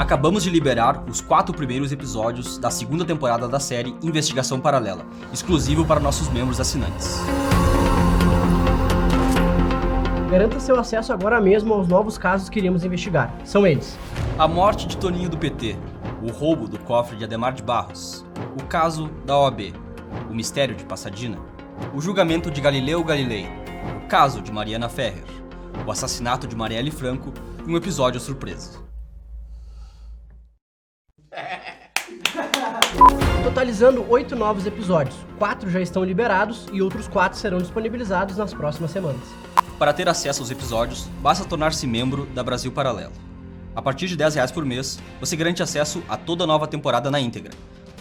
Acabamos de liberar os 4 primeiros episódios da segunda temporada da série Investigação Paralela, exclusivo para nossos membros assinantes. Garanta seu acesso agora mesmo aos novos casos que iremos investigar. São eles: A morte de Toninho do PT, o roubo do cofre de Adhemar de Barros, o caso da OAB, o mistério de Pasadena, o julgamento de Galileu Galilei, o caso de Mariana Ferrer, o assassinato de Marielle Franco e um episódio surpresa. Totalizando 8 novos episódios. 4 já estão liberados e outros 4 serão disponibilizados nas próximas semanas. Para ter acesso aos episódios, basta tornar-se membro da Brasil Paralelo. A partir de R$10 por mês, você garante acesso a toda a nova temporada na íntegra,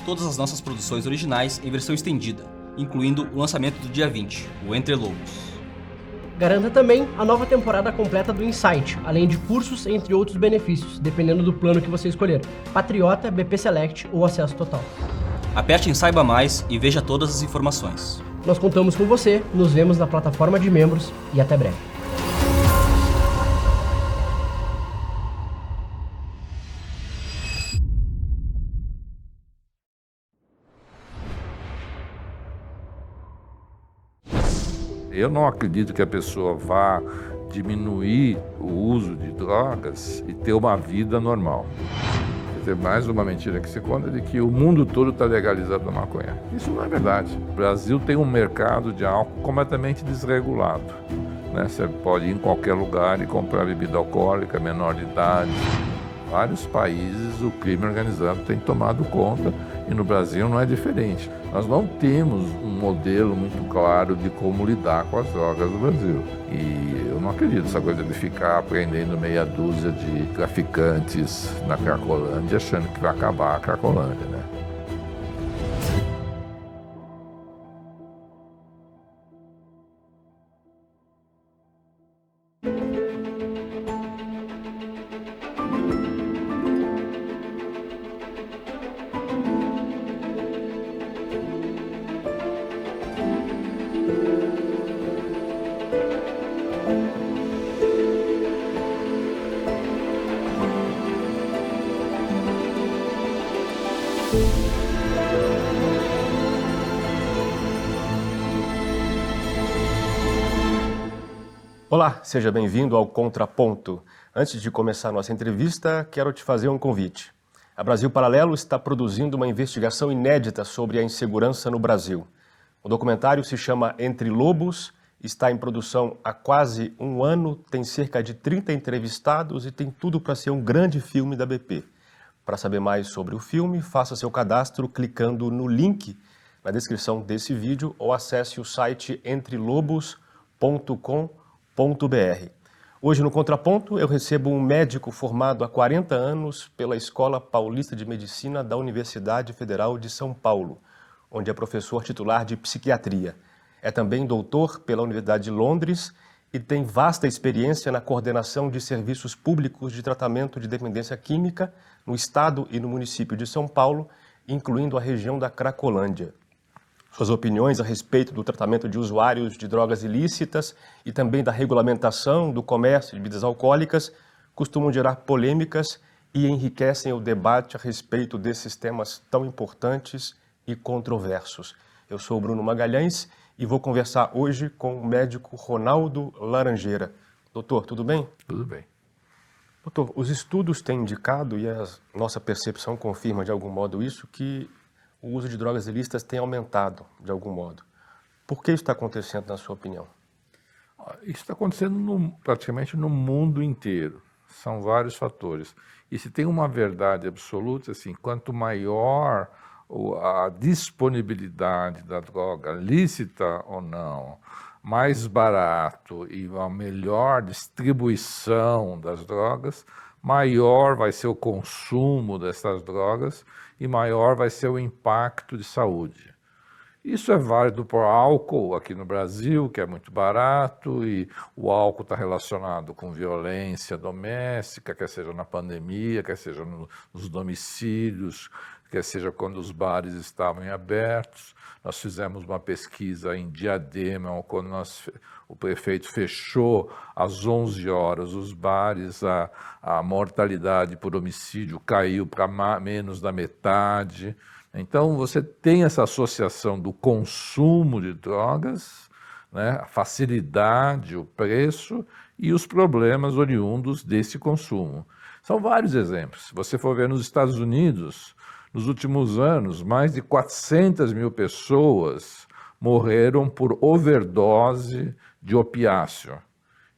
todas as nossas produções originais em versão estendida, incluindo o lançamento do dia 20, o Entre Lobos. Garanta também a nova temporada completa do Insight, além de cursos, entre outros benefícios, dependendo do plano que você escolher: Patriota, BP Select ou Acesso Total. Aperte em Saiba Mais e veja todas as informações. Nós contamos com você, nos vemos na plataforma de membros e até breve. Eu não acredito que a pessoa vá diminuir o uso de drogas e ter uma vida normal. Quer dizer, mais uma mentira que se conta de que o mundo todo está legalizado a maconha. Isso não é verdade. O Brasil tem um mercado de álcool completamente desregulado, né? Você pode ir em qualquer lugar e comprar bebida alcoólica, menor de idade. Vários países o crime organizado tem tomado conta e no Brasil não é diferente. Nós não temos um modelo muito claro de como lidar com as drogas no Brasil. E eu não acredito nessa coisa de ficar prendendo meia dúzia de traficantes na Cracolândia achando que vai acabar a Cracolândia, né? Olá, seja bem-vindo ao Contraponto. Antes de começar nossa entrevista, quero te fazer um convite. A Brasil Paralelo está produzindo uma investigação inédita sobre a insegurança no Brasil. O documentário se chama Entre Lobos, está em produção há quase um ano, tem cerca de 30 entrevistados e tem tudo para ser um grande filme da BP. Para saber mais sobre o filme, faça seu cadastro clicando no link na descrição desse vídeo ou acesse o site entrelobos.com.br. Hoje no Contraponto eu recebo um médico formado há 40 anos pela Escola Paulista de Medicina da Universidade Federal de São Paulo, onde é professor titular de psiquiatria. É também doutor pela Universidade de Londres e tem vasta experiência na coordenação de serviços públicos de tratamento de dependência química no estado e no município de São Paulo, incluindo a região da Cracolândia. Suas opiniões a respeito do tratamento de usuários de drogas ilícitas e também da regulamentação do comércio de bebidas alcoólicas costumam gerar polêmicas e enriquecem o debate a respeito desses temas tão importantes e controversos. Eu sou o Bruno Magalhães e vou conversar hoje com o médico Ronaldo Laranjeira. Doutor, tudo bem? Tudo bem. Doutor, os estudos têm indicado, e a nossa percepção confirma de algum modo isso, que o uso de drogas ilícitas tem aumentado de algum modo. Por que isso está acontecendo, na sua opinião? Isso está acontecendo praticamente no mundo inteiro. São vários fatores. E se tem uma verdade absoluta, assim, quanto maior a disponibilidade da droga, lícita ou não, mais barato e a melhor distribuição das drogas, maior vai ser o consumo dessas drogas e maior vai ser o impacto de saúde. Isso é válido para o álcool aqui no Brasil, que é muito barato, e o álcool está relacionado com violência doméstica, quer seja na pandemia, quer seja nos domicílios, quer seja quando os bares estavam abertos. Nós fizemos uma pesquisa em Diadema, quando o prefeito fechou às 11 horas os bares, a mortalidade por homicídio caiu para menos da metade. Então, você tem essa associação do consumo de drogas, né, a facilidade, o preço e os problemas oriundos desse consumo. São vários exemplos. Se você for ver nos Estados Unidos, nos últimos anos, mais de 400 mil pessoas morreram por overdose de opiáceo.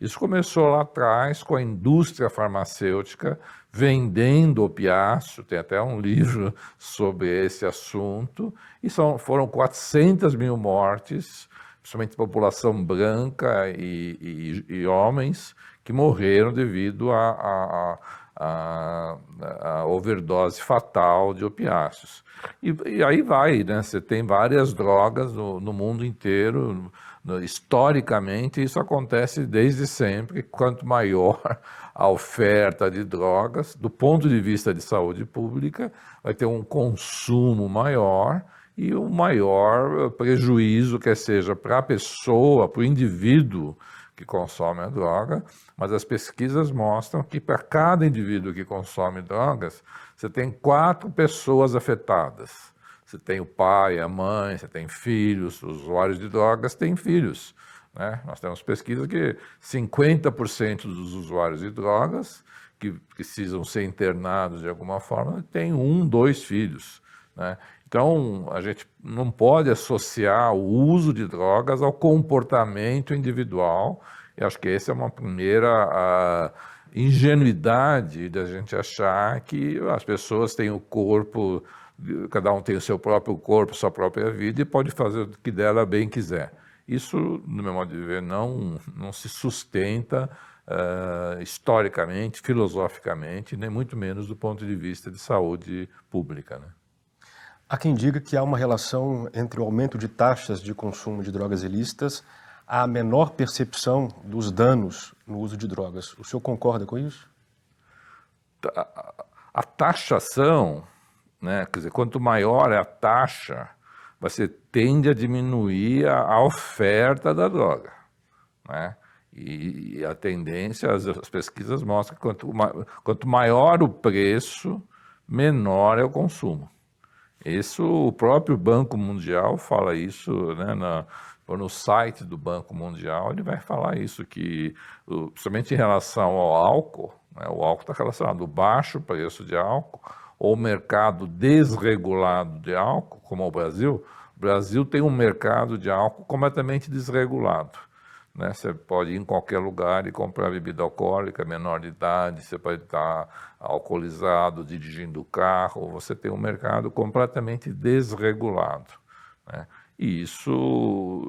Isso começou lá atrás com a indústria farmacêutica vendendo opiáceo, tem até um livro sobre esse assunto, e foram 400 mil mortes, principalmente população branca e homens, que morreram devido a overdose fatal de opiáceos. E aí vai, né? Você tem várias drogas no mundo inteiro. Historicamente, isso acontece desde sempre. Quanto maior a oferta de drogas, do ponto de vista de saúde pública, vai ter um consumo maior e um maior prejuízo, quer seja para a pessoa, para o indivíduo que consome a droga, mas as pesquisas mostram que para cada indivíduo que consome drogas, você tem 4 pessoas afetadas. Você tem o pai, a mãe, você tem filhos, os usuários de drogas têm filhos, né? Nós temos pesquisa que 50% dos usuários de drogas que precisam ser internados de alguma forma têm 1, 2 filhos, né? Então, a gente não pode associar o uso de drogas ao comportamento individual. E acho que essa é uma primeira ingenuidade da gente achar que as pessoas têm o corpo, cada um tem o seu próprio corpo, sua própria vida e pode fazer o que dela bem quiser. Isso, no meu modo de ver, não se sustenta historicamente, filosoficamente, nem muito menos do ponto de vista de saúde pública, né? Há quem diga que há uma relação entre o aumento de taxas de consumo de drogas ilícitas e a menor percepção dos danos no uso de drogas. O senhor concorda com isso? A taxação, né, quer dizer, quanto maior é a taxa, você tende a diminuir a oferta da droga, né? E a tendência, as pesquisas mostram que quanto maior o preço, menor é o consumo. Isso, o próprio Banco Mundial fala isso, né, no site do Banco Mundial, ele vai falar isso, que principalmente em relação ao álcool, né, o álcool está relacionado ao baixo preço de álcool, ou mercado desregulado de álcool, como o Brasil tem um mercado de álcool completamente desregulado, né? Você pode ir em qualquer lugar e comprar bebida alcoólica, menor de idade, você pode estar alcoolizado, dirigindo o carro, você tem um mercado completamente desregulado, né? E isso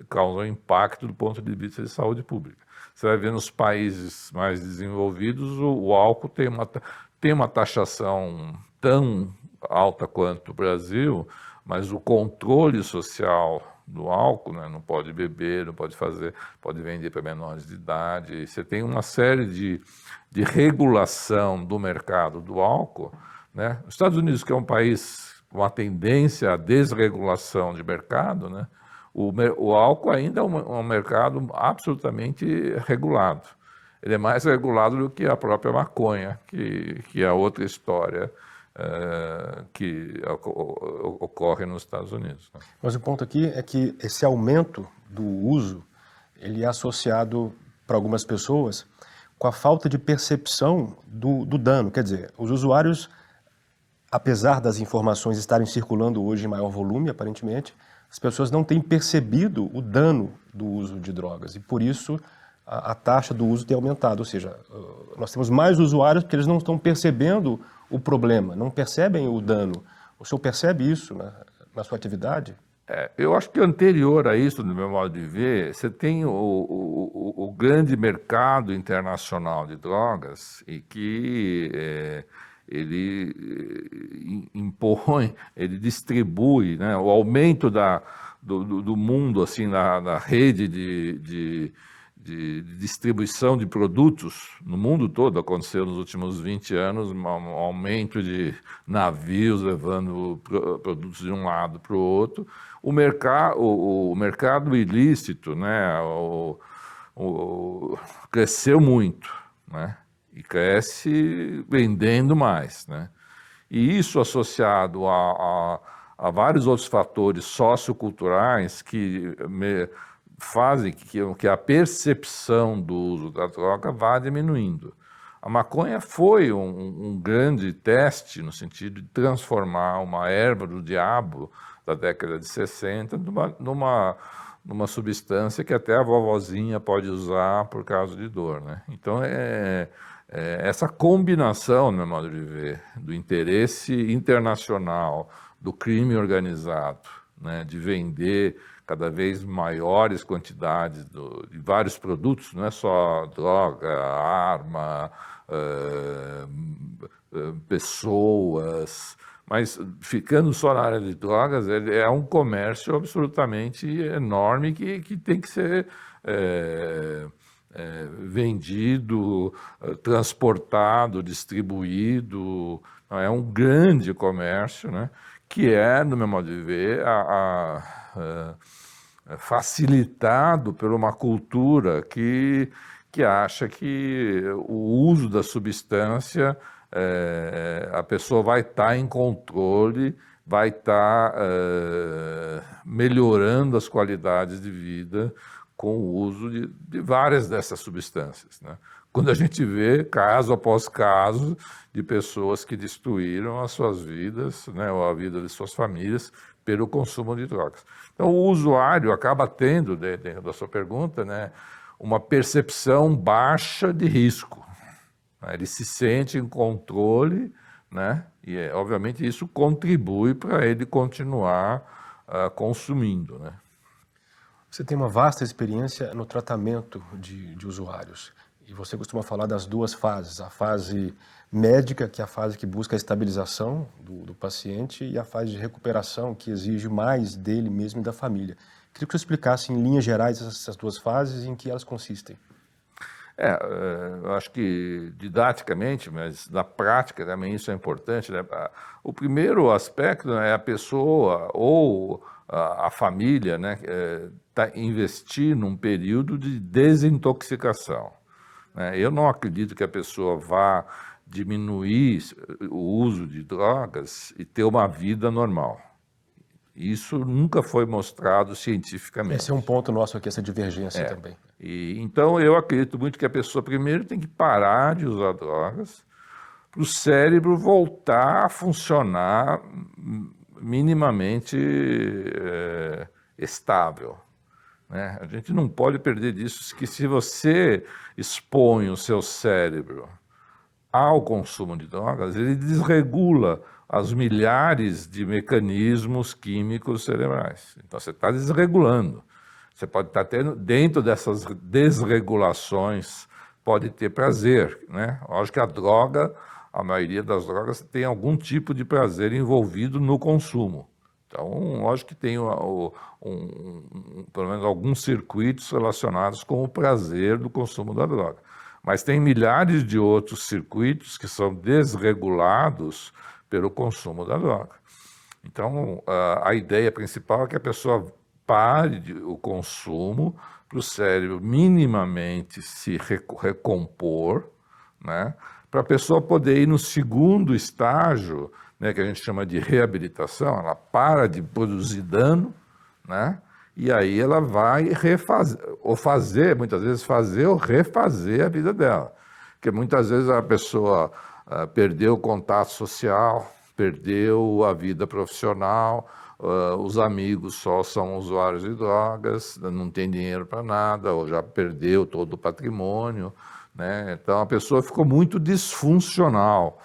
causa um impacto do ponto de vista de saúde pública. Você vai ver nos países mais desenvolvidos, o álcool tem uma taxação tão alta quanto o Brasil, mas o controle social do álcool, né, não pode beber, não pode pode vender para menores de idade. Você tem uma série de regulação do mercado do álcool, né? Os Estados Unidos, que é um país com uma tendência à desregulação de mercado, né, o álcool ainda é um mercado absolutamente regulado. Ele é mais regulado do que a própria maconha, que é outra história que ocorre nos Estados Unidos, né? Mas o ponto aqui é que esse aumento do uso, ele é associado para algumas pessoas com a falta de percepção do dano. Quer dizer, os usuários, apesar das informações estarem circulando hoje em maior volume, aparentemente, as pessoas não têm percebido o dano do uso de drogas e por isso a taxa do uso tem aumentado. Ou seja, nós temos mais usuários porque eles não estão percebendo o problema, não percebem o dano. O senhor percebe isso na sua atividade? Eu acho que anterior a isso, do meu modo de ver, você tem o grande mercado internacional de drogas e que ele impõe, ele distribui, né, o aumento do mundo, assim, na rede de distribuição de produtos no mundo todo. Aconteceu nos últimos 20 anos um aumento de navios levando produtos de um lado para o outro. O mercado ilícito, né, cresceu muito, né, e cresce vendendo mais, né? E isso associado a vários outros fatores socioculturais que fazem que a percepção do uso da droga vá diminuindo. A maconha foi um grande teste no sentido de transformar uma erva do diabo da década de 60 numa substância que até a vovozinha pode usar por causa de dor, né? Então, essa combinação, no meu modo de ver, do interesse internacional, do crime organizado, né, de vender cada vez maiores quantidades de vários produtos, não é só droga, arma, pessoas, mas ficando só na área de drogas, é um comércio absolutamente enorme que tem que ser vendido, transportado, distribuído. É um grande comércio, né, que no meu modo de ver, facilitado por uma cultura que acha que o uso da substância, a pessoa vai estar em controle, vai estar melhorando as qualidades de vida com o uso de várias dessas substâncias, né? Quando a gente vê caso após caso de pessoas que destruíram as suas vidas, né, ou a vida de suas famílias pelo consumo de drogas. Então, o usuário acaba tendo, dentro da sua pergunta, né, uma percepção baixa de risco. Ele se sente em controle, né, e, obviamente, isso contribui para ele continuar consumindo, né. Você tem uma vasta experiência no tratamento de usuários. E você costuma falar das duas fases, a fase médica, que é a fase que busca a estabilização do paciente, e a fase de recuperação, que exige mais dele mesmo e da família. Queria que você explicasse em linhas gerais essas duas fases e em que elas consistem. Eu acho que didaticamente, mas na prática também isso é importante, né? O primeiro aspecto, né, é a pessoa ou a família, né, investir num período de desintoxicação. Eu não acredito que a pessoa vá diminuir o uso de drogas e ter uma vida normal. Isso nunca foi mostrado cientificamente. Esse é um ponto nosso aqui, essa divergência também. Então, eu acredito muito que a pessoa primeiro tem que parar de usar drogas para o cérebro voltar a funcionar minimamente estável, né? A gente não pode perder disso, que se você expõe o seu cérebro ao consumo de drogas, ele desregula as milhares de mecanismos químicos cerebrais. Então, você está desregulando. Você pode estar tendo, dentro dessas desregulações, pode ter prazer, né? Lógico que a droga, a maioria das drogas tem algum tipo de prazer envolvido no consumo. Então, lógico que tem pelo menos alguns circuitos relacionados com o prazer do consumo da droga. Mas tem milhares de outros circuitos que são desregulados pelo consumo da droga. Então, a ideia principal é que a pessoa pare o consumo para o cérebro minimamente se recompor, né, para a pessoa poder ir no segundo estágio, né, que a gente chama de reabilitação. Ela para de produzir dano, né, e aí ela vai refazer, ou fazer, muitas vezes fazer ou refazer a vida dela. Porque muitas vezes a pessoa perdeu o contato social, perdeu a vida profissional, os amigos só são usuários de drogas, não tem dinheiro para nada, ou já perdeu todo o patrimônio, né? Então a pessoa ficou muito disfuncional,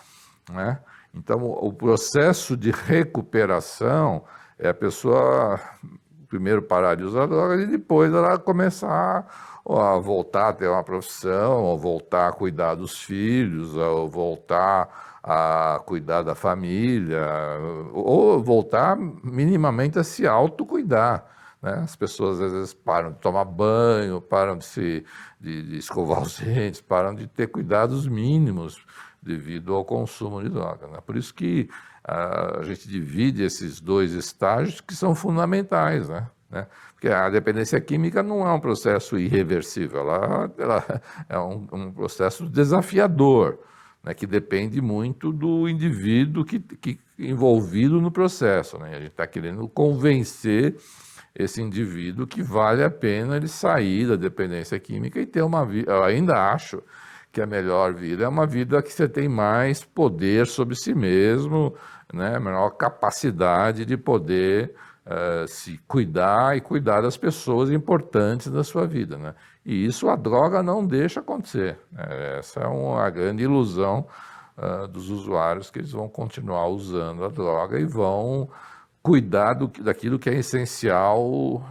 né? Então o processo de recuperação é a pessoa primeiro parar de usar drogas e depois ela começar a voltar a ter uma profissão, ou voltar a cuidar dos filhos, ou voltar a cuidar da família, ou voltar minimamente a se autocuidar, né? As pessoas às vezes param de tomar banho, param de escovar os dentes, param de ter cuidados mínimos devido ao consumo de droga, né? Por isso que a gente divide esses dois estágios que são fundamentais, né? Porque a dependência química não é um processo irreversível, ela é um processo desafiador, né, que depende muito do indivíduo que envolvido no processo, né? A gente está querendo convencer esse indivíduo que vale a pena ele sair da dependência química e ter uma vida. Eu ainda acho que a melhor vida é uma vida que você tem mais poder sobre si mesmo, né? Menor capacidade de poder se cuidar e cuidar das pessoas importantes da sua vida, né? E isso a droga não deixa acontecer, né? Essa é uma grande ilusão dos usuários, que eles vão continuar usando a droga e vão cuidar daquilo que é essencial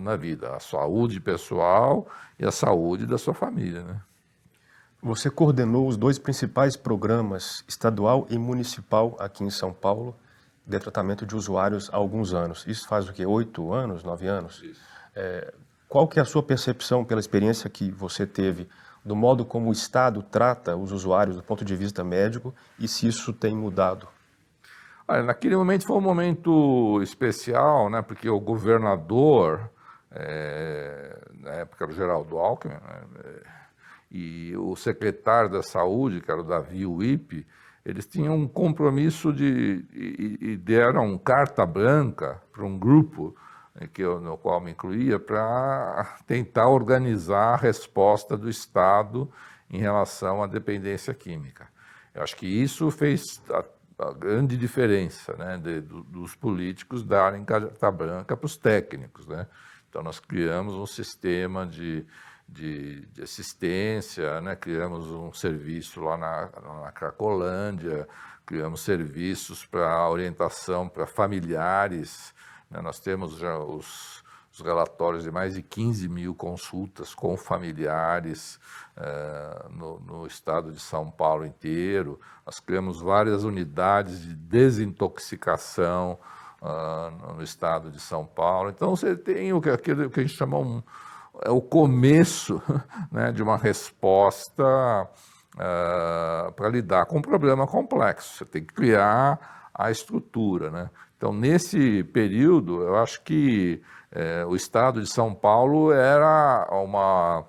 na vida, a saúde pessoal e a saúde da sua família, né? Você coordenou os dois principais programas, estadual e municipal, aqui em São Paulo, de tratamento de usuários há alguns anos. Isso faz o quê? 8 anos, 9 anos? Isso. Qual que é a sua percepção, pela experiência que você teve, do modo como o Estado trata os usuários do ponto de vista médico e se isso tem mudado? Olha, naquele momento foi um momento especial, né? Porque o governador, na época era o Geraldo Alckmin, né? E o secretário da Saúde, que era o Davi Uip, eles tinham um compromisso e deram carta branca para um grupo no qual me incluía, para tentar organizar a resposta do Estado em relação à dependência química. Eu acho que isso fez a grande diferença, né, dos políticos darem carta branca para os técnicos, né? Então nós criamos um sistema de assistência, né? Criamos um serviço lá na Cracolândia, criamos serviços para orientação para familiares, né? Nós temos já os relatórios de mais de 15 mil consultas com familiares no estado de São Paulo inteiro. Nós criamos várias unidades de desintoxicação no estado de São Paulo. Então você tem aquilo que a gente chama é o começo, né, de uma resposta para lidar com um problema complexo. Você tem que criar a estrutura, né? Então, nesse período, eu acho que o estado de São Paulo era uma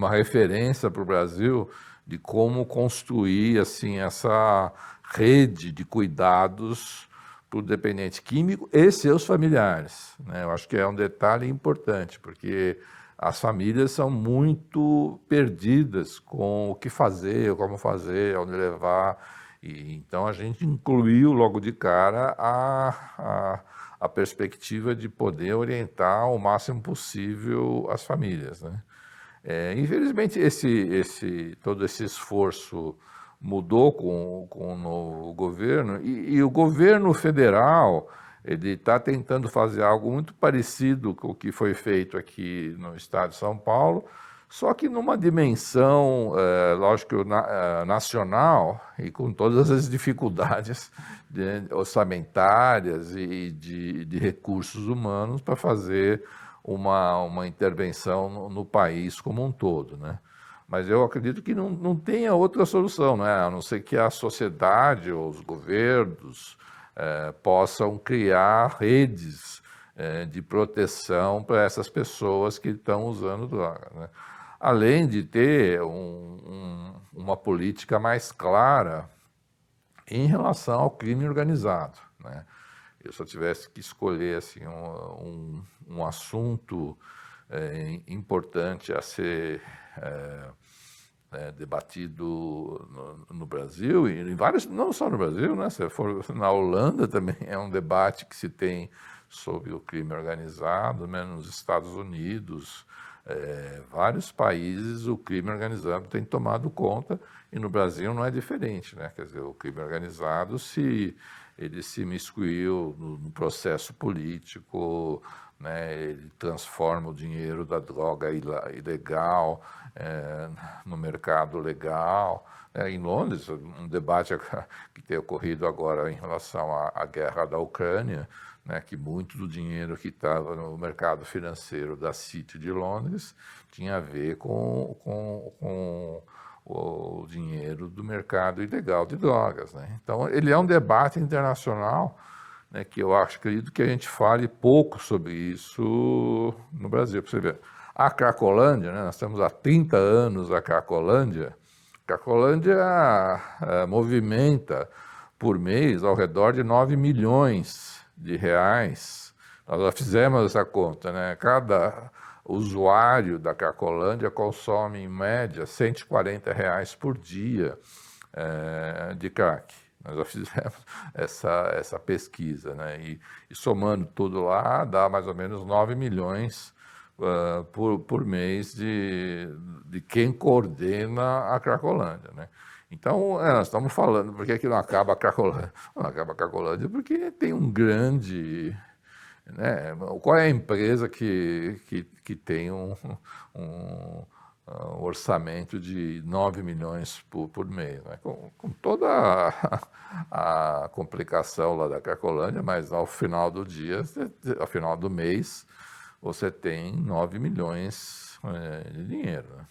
referência para o Brasil de como construir assim, essa rede de cuidados para o dependente químico e seus familiares, né? Eu acho que é um detalhe importante, porque as famílias são muito perdidas com o que fazer, como fazer, onde levar. E então a gente incluiu logo de cara a perspectiva de poder orientar o máximo possível as famílias, né? Infelizmente todo esse esforço mudou com o novo governo, e o governo federal ele está tentando fazer algo muito parecido com o que foi feito aqui no estado de São Paulo, só que numa dimensão, lógico, nacional, e com todas as dificuldades orçamentárias e de recursos humanos para fazer uma intervenção no país como um todo, né? Mas eu acredito que não tenha outra solução, né? A não ser que a sociedade ou os governos possam criar redes de proteção para essas pessoas que estão usando droga, né? Além de ter uma política mais clara em relação ao crime organizado, né? Eu, se eu tivesse que escolher assim, um assunto importante a ser debatido no Brasil, e em vários, não só no Brasil, né? Se for na Holanda também é um debate que se tem sobre o crime organizado, né? Nos Estados Unidos, vários países o crime organizado tem tomado conta, e no Brasil não é diferente, né? Quer dizer, o crime organizado ele se imiscuiu no processo político, né? Ele transforma o dinheiro da droga ilegal no mercado legal. Em Londres, um debate que tem ocorrido agora em relação à guerra da Ucrânia, né, que muito do dinheiro que estava no mercado financeiro da City de Londres tinha a ver com o dinheiro do mercado ilegal de drogas, né? Então, ele é um debate internacional, né, que eu acredito que a gente fale pouco sobre isso no Brasil. Para você ver, a Cracolândia, né, nós temos há 30 anos a Cracolândia. A Cracolândia movimenta por mês ao redor de 9 milhões de reais. Nós já fizemos essa conta, né? Cada usuário da Cracolândia consome, em média, R$140 por dia de crack. Nós já fizemos essa pesquisa, né? E somando tudo lá, dá mais ou menos 9 milhões por mês de quem coordena a Cracolândia, né? Então, nós estamos falando, por que não acaba a Cracolândia? Não acaba a Cracolândia porque tem um grande... Né? Qual é a empresa que tem um orçamento de 9 milhões por mês, né? Com toda a complicação lá da Cracolândia, mas ao final do dia, ao final do mês, você tem 9 milhões de dinheiro, né?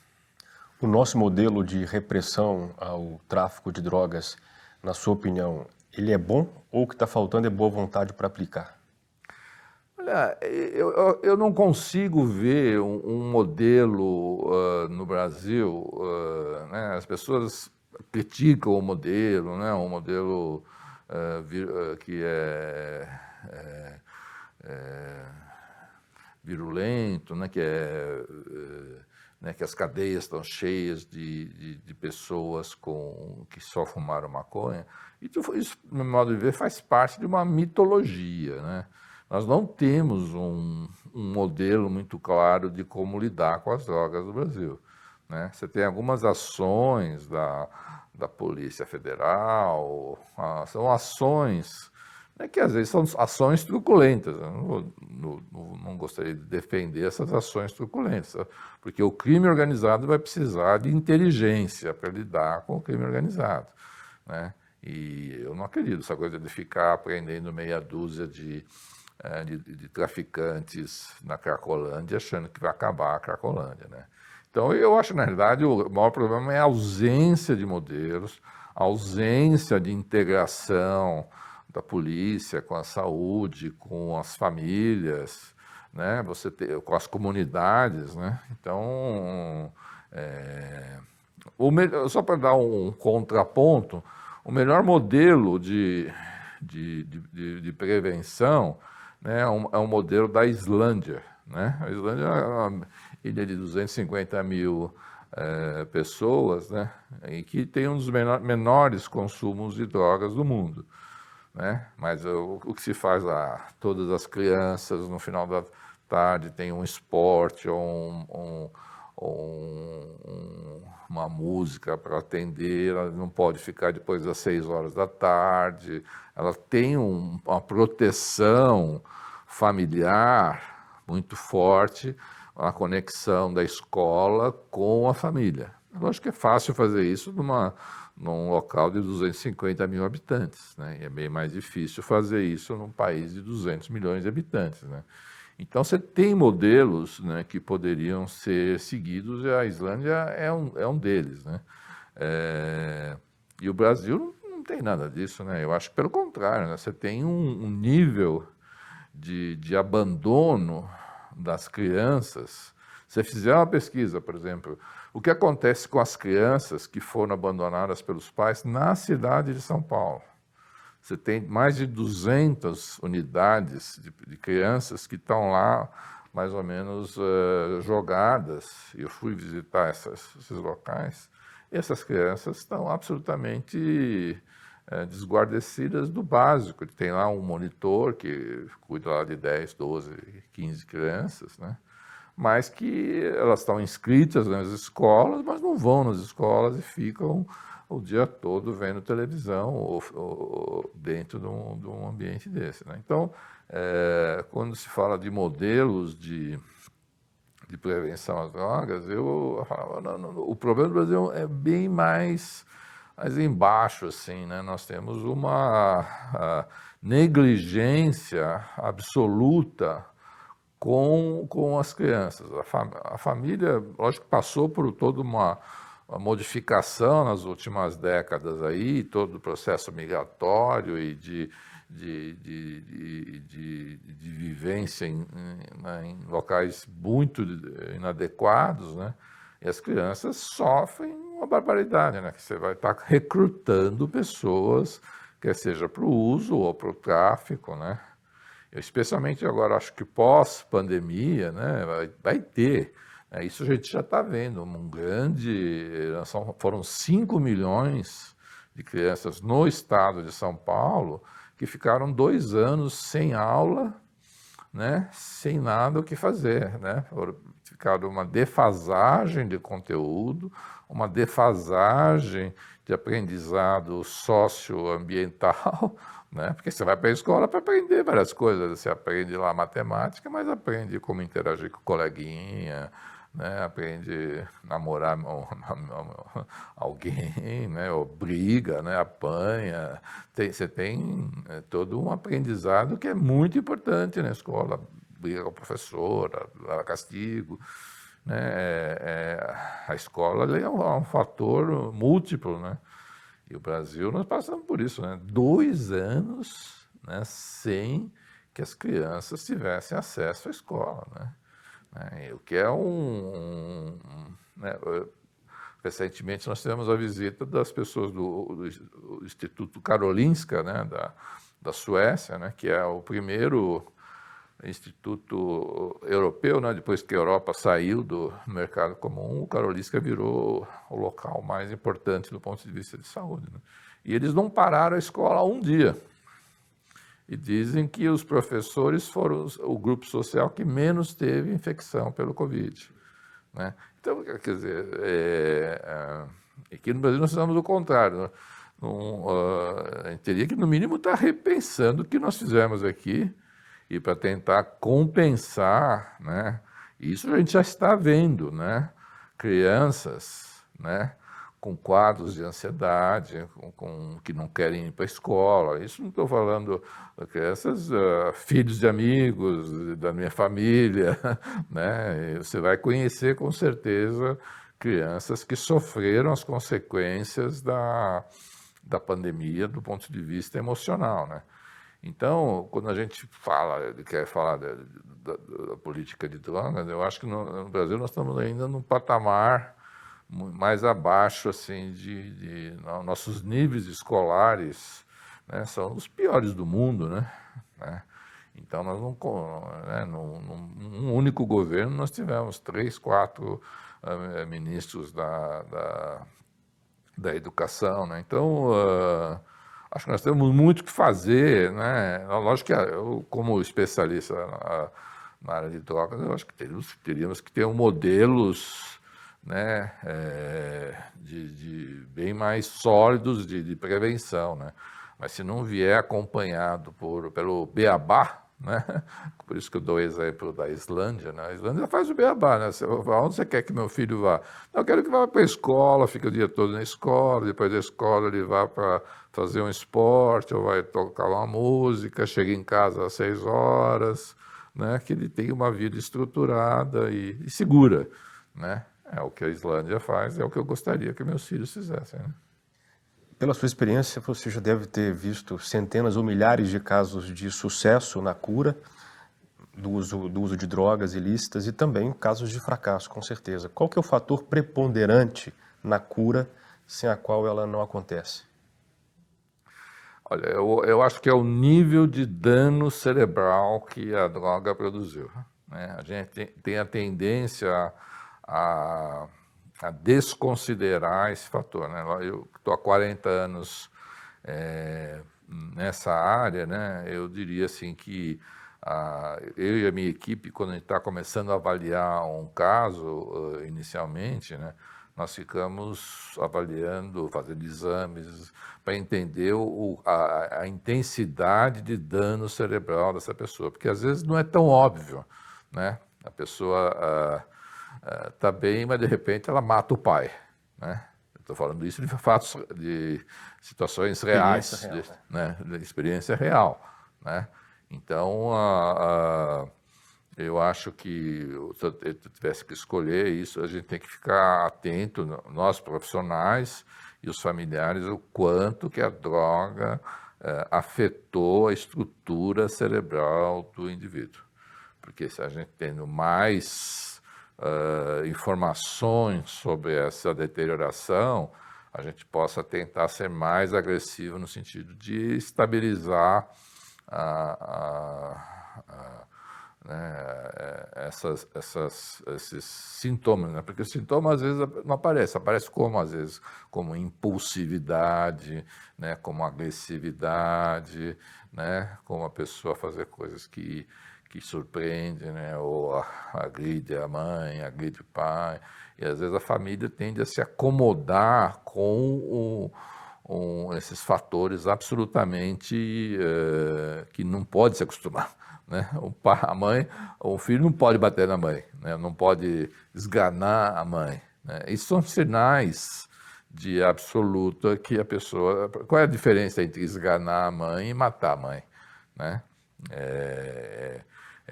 O nosso modelo de repressão ao tráfico de drogas, na sua opinião, ele é bom ou o que está faltando é boa vontade para aplicar? Olha, eu não consigo ver um modelo no Brasil, né? As pessoas criticam o modelo, né? Um modelo que é virulento, né? Né, que as cadeias estão cheias de pessoas que só fumaram maconha. Isso, no meu modo de ver, faz parte de uma mitologia, né? Nós não temos um modelo muito claro de como lidar com as drogas no Brasil, né? Você tem algumas ações da Polícia Federal, são ações, né, que às vezes são ações truculentas. Eu não gostaria de defender essas ações truculentas, porque o crime organizado vai precisar de inteligência para lidar com o crime organizado, né? E eu não acredito nessa coisa de ficar prendendo meia dúzia de traficantes na Cracolândia achando que vai acabar a Cracolândia, né? Então, eu acho, na realidade, o maior problema é a ausência de modelos, a ausência de integração da polícia com a saúde, com as famílias, né? Com as comunidades, né? Então, só para dar um contraponto, o melhor modelo de prevenção, né, é um modelo da Islândia, né? A Islândia é uma ilha de 250 mil pessoas, né, e que tem um dos menores consumos de drogas do mundo, né? Mas o que se faz lá? Todas as crianças, no final da tarde, tem um esporte ou uma música para atender, ela não pode ficar depois das 6 horas da tarde, ela tem uma proteção familiar muito forte, a conexão da escola com a família. Lógico que é fácil fazer isso num local de 250 mil habitantes, né? E é bem mais difícil fazer isso num país de 200 milhões de habitantes, né? Então, você tem modelos, né, que poderiam ser seguidos, e a Islândia é um deles, né? E o Brasil não tem nada disso, né? Eu acho que, pelo contrário, né? Você tem um nível de abandono das crianças. Se você fizer uma pesquisa, por exemplo, o que acontece com as crianças que foram abandonadas pelos pais na cidade de São Paulo? Você tem mais de 200 unidades de crianças que estão lá, mais ou menos, jogadas. Eu fui visitar esses locais, e essas crianças estão absolutamente desguarnecidas do básico. Tem lá um monitor que cuida lá de 10, 12, 15 crianças, né? mas que elas estão inscritas nas escolas, mas não vão nas escolas e ficam o dia todo vendo televisão ou dentro de um ambiente desse, né? Então, quando se fala de modelos de prevenção às drogas, eu falo, o problema do Brasil é bem mais embaixo, assim, né? Nós temos uma negligência absoluta com as crianças. A família, lógico que passou por toda uma modificação nas últimas décadas aí, todo o processo migratório e de vivência em locais muito inadequados, né? E as crianças sofrem uma barbaridade, né? Que você vai estar recrutando pessoas, quer seja para o uso ou para o tráfico, né? Eu, especialmente agora, acho que pós-pandemia, né, vai ter. Isso a gente já está vendo, foram 5 milhões de crianças no estado de São Paulo que ficaram 2 anos sem aula, né, sem nada o que fazer, né? Ficaram uma defasagem de conteúdo, uma defasagem de aprendizado socioambiental, né? Porque você vai para a escola para aprender várias coisas, você aprende lá matemática, mas aprende como interagir com o coleguinha, né? Aprende a namorar alguém, né? Ou briga, né? Apanha. Você tem todo um aprendizado que é muito importante na escola. Briga com a professora, dá castigo, né? A escola é um fator múltiplo, né? E o Brasil, nós passamos por isso, né? 2 anos, né, sem que as crianças tivessem acesso à escola, né? O que é né? Recentemente nós tivemos a visita das pessoas do Instituto Karolinska, né, da Suécia, né, que é o primeiro instituto europeu, né, depois que a Europa saiu do mercado comum, o Karolinska virou o local mais importante do ponto de vista de saúde, né? E eles não pararam a escola um dia. E dizem que os professores foram o grupo social que menos teve infecção pelo Covid, né? Então, quer dizer, aqui no Brasil nós fizemos o contrário, né? A gente teria que, no mínimo, estar repensando o que nós fizemos aqui e para tentar compensar, né? Isso a gente já está vendo, né? Crianças, né, com quadros de ansiedade, que não querem ir para a escola. Isso não estou falando de crianças, filhos de amigos, da minha família, né? Você vai conhecer com certeza crianças que sofreram as consequências da pandemia do ponto de vista emocional, né? Então, quando a gente quer falar da política de drogas, eu acho que no Brasil nós estamos ainda num patamar mais abaixo, assim, nossos níveis escolares, né, são os piores do mundo, né? Então, nós num único governo nós tivemos 3, 4 ministros da educação, né? Então, acho que nós temos muito que fazer, né? Lógico que eu, como especialista na área de drogas, eu acho que teríamos que ter modelos, né, de bem mais sólidos de prevenção, né? Mas se não vier acompanhado pelo beabá, né? Por isso que eu dou o exemplo da Islândia, né? A Islândia faz o beabá, né? Aonde você quer que meu filho vá? Eu quero que vá para a escola, fique o dia todo na escola, depois da escola ele vá para fazer um esporte, ou vai tocar uma música, chega em casa às 6 horas, né? Que ele tenha uma vida estruturada e segura, né? É o que a Islândia faz, é o que eu gostaria que meus filhos fizessem, né? Pela sua experiência, você já deve ter visto centenas ou milhares de casos de sucesso na cura do uso de drogas ilícitas e também casos de fracasso, com certeza. Qual que é o fator preponderante na cura sem a qual ela não acontece? Olha, eu acho que é o nível de dano cerebral que a droga produziu, né? A gente tem a tendência a desconsiderar esse fator, né? Eu estou há 40 anos nessa área, né? Eu diria assim que Eu e a minha equipe, quando a gente está começando a avaliar um caso inicialmente, né, nós ficamos avaliando, fazendo exames para entender a intensidade de dano cerebral dessa pessoa, porque às vezes não é tão óbvio, né? A pessoa está bem, mas de repente ela mata o pai, né? Estou falando isso de fatos, de situações reais, de experiência real, né? Então, eu acho que se eu tivesse que escolher isso, a gente tem que ficar atento, nós profissionais e os familiares, o quanto que a droga afetou a estrutura cerebral do indivíduo. Porque se a gente tendo mais informações sobre essa deterioração, a gente possa tentar ser mais agressivo no sentido de estabilizar esses sintomas, né? Porque os sintomas às vezes não aparecem, como às vezes como impulsividade, né? Como agressividade, né? Como a pessoa fazer coisas que surpreende, né? Ou agride a mãe, agride o pai, e às vezes a família tende a se acomodar com esses fatores absolutamente que não pode se acostumar, né? O filho não pode bater na mãe, né? Não pode esganar a mãe, né? Isso são sinais de absoluta que a pessoa... Qual é a diferença entre esganar a mãe e matar a mãe, né?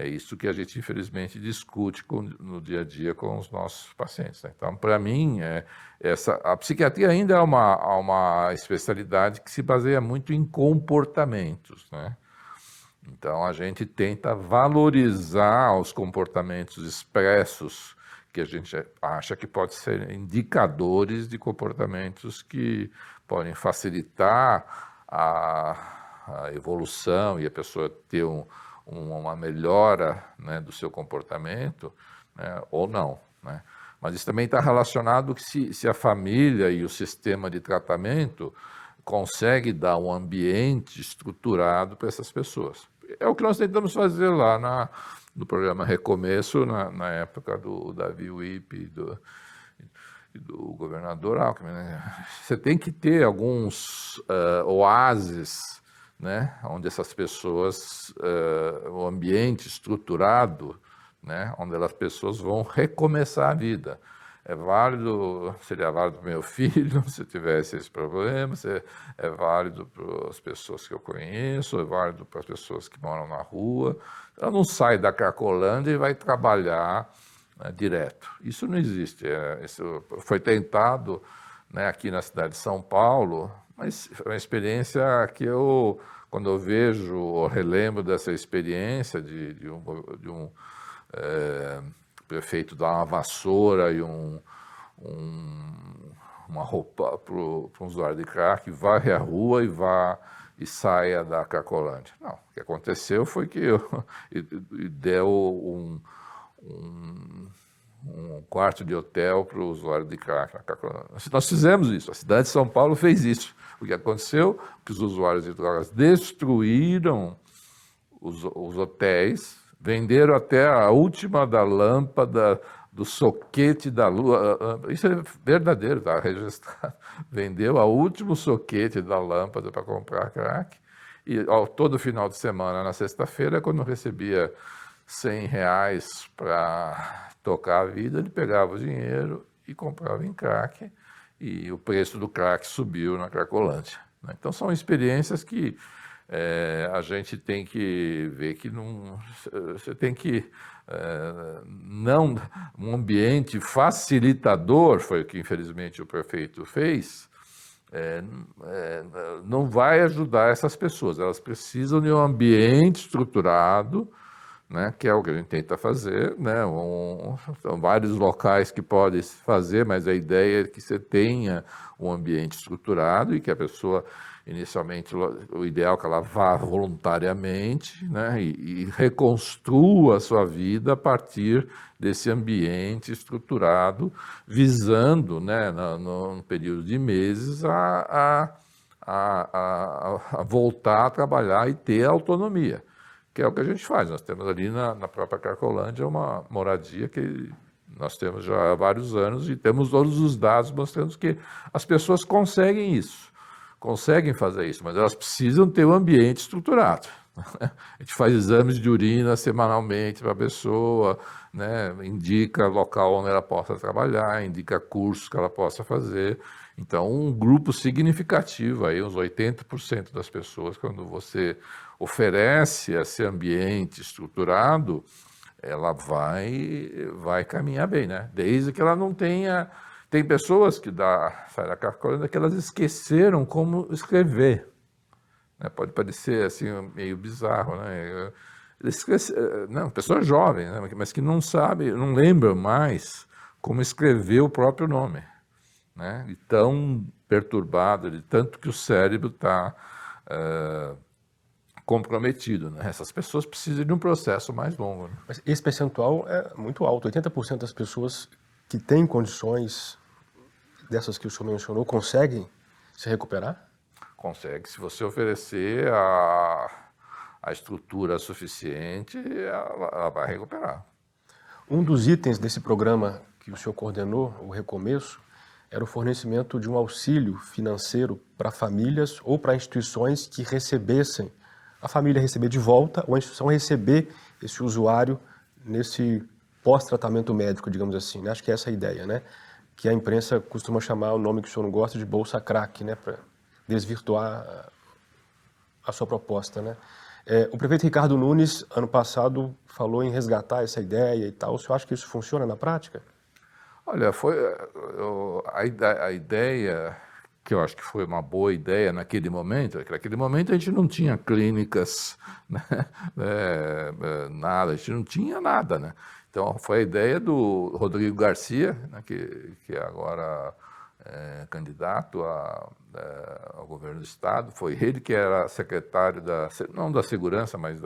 É isso que a gente, infelizmente, discute no dia a dia com os nossos pacientes, né? Então, para mim, a psiquiatria ainda é uma especialidade que se baseia muito em comportamentos, né? Então, a gente tenta valorizar os comportamentos expressos que a gente acha que podem ser indicadores de comportamentos que podem facilitar a evolução e a pessoa ter uma melhora, né, do seu comportamento, né, ou não, né? Mas isso também está relacionado que se a família e o sistema de tratamento consegue dar um ambiente estruturado para essas pessoas. É o que nós tentamos fazer lá no programa Recomeço, na época do Davi Wip e do governador Alckmin, né? Você tem que ter alguns oásis, né, onde essas pessoas, o ambiente estruturado, né, onde as pessoas vão recomeçar a vida. Seria válido para o meu filho, se tivesse esse problema, é válido para as pessoas que eu conheço, é válido para as pessoas que moram na rua. Ela não sai da Cracolândia e vai trabalhar, né, direto. Isso não existe. Isso foi tentado, né, aqui na cidade de São Paulo, mas é uma experiência que quando eu vejo ou relembro dessa experiência de um prefeito dar uma vassoura e uma roupa para um usuário de crack, varre a rua e saia da Cracolândia. Não, o que aconteceu foi que deu um quarto de hotel para o usuário de crack na Cracolândia. Nós fizemos isso, a cidade de São Paulo fez isso. O que aconteceu? Que os usuários de drogas destruíram os hotéis, venderam até a última da lâmpada, do soquete da lua. Isso é verdadeiro, está registrado. Vendeu a último soquete da lâmpada para comprar crack. E todo final de semana, na sexta-feira, quando recebia R$100 para tocar a vida, ele pegava o dinheiro e comprava em crack. E o preço do crack subiu na Cracolândia, né? Então, são experiências que a gente tem que ver que você tem que não um ambiente facilitador, foi o que infelizmente o prefeito fez, não vai ajudar essas pessoas. Elas precisam de um ambiente estruturado, né, que é o que a gente tenta fazer, né? São vários locais que podem fazer, mas a ideia é que você tenha um ambiente estruturado e que a pessoa, inicialmente, o ideal é que ela vá voluntariamente, né, e reconstrua a sua vida a partir desse ambiente estruturado, visando, né, no período de meses, a voltar a trabalhar e ter autonomia. que é o que a gente faz. Nós temos ali na própria Cracolândia uma moradia que nós temos já há vários anos e temos todos os dados mostrando que as pessoas conseguem isso, conseguem fazer isso, mas elas precisam ter um ambiente estruturado. A gente faz exames de urina semanalmente para a pessoa, né? Indica local onde ela possa trabalhar, indica cursos que ela possa fazer. Então, um grupo significativo, aí, uns 80% das pessoas, quando você oferece esse ambiente estruturado, ela vai caminhar bem, né? Desde que ela não tenha... Tem pessoas que saem da Cracolândia que elas esqueceram como escrever. Pode parecer assim meio bizarro, né? Não, pessoa jovem, né? Mas que não sabe, não lembra mais como escrever o próprio nome, né? E tão perturbado, de tanto que o cérebro está comprometido, né? Essas pessoas precisam de um processo mais longo, né? Mas esse percentual é muito alto. 80% das pessoas que têm condições dessas que o senhor mencionou conseguem se recuperar? Consegue. Se você oferecer a estrutura suficiente, ela vai recuperar. Um dos itens desse programa que o senhor coordenou, o Recomeço, era o fornecimento de um auxílio financeiro para famílias ou para instituições que recebessem, a família receber de volta ou a instituição receber esse usuário nesse pós-tratamento médico, digamos assim, né? Acho que é essa a ideia, né? Que a imprensa costuma chamar o nome que o senhor não gosta de bolsa crack, né? Para desvirtuar a sua proposta, né? O prefeito Ricardo Nunes, ano passado, falou em resgatar essa ideia e tal. O senhor acha que isso funciona na prática? Olha, a ideia, que eu acho que foi uma boa ideia naquele momento a gente não tinha clínicas, né? Nada, a gente não tinha nada, né? Então, foi a ideia do Rodrigo Garcia, né, que agora é candidato ao governo do Estado. Foi ele que era secretário não da Segurança, mas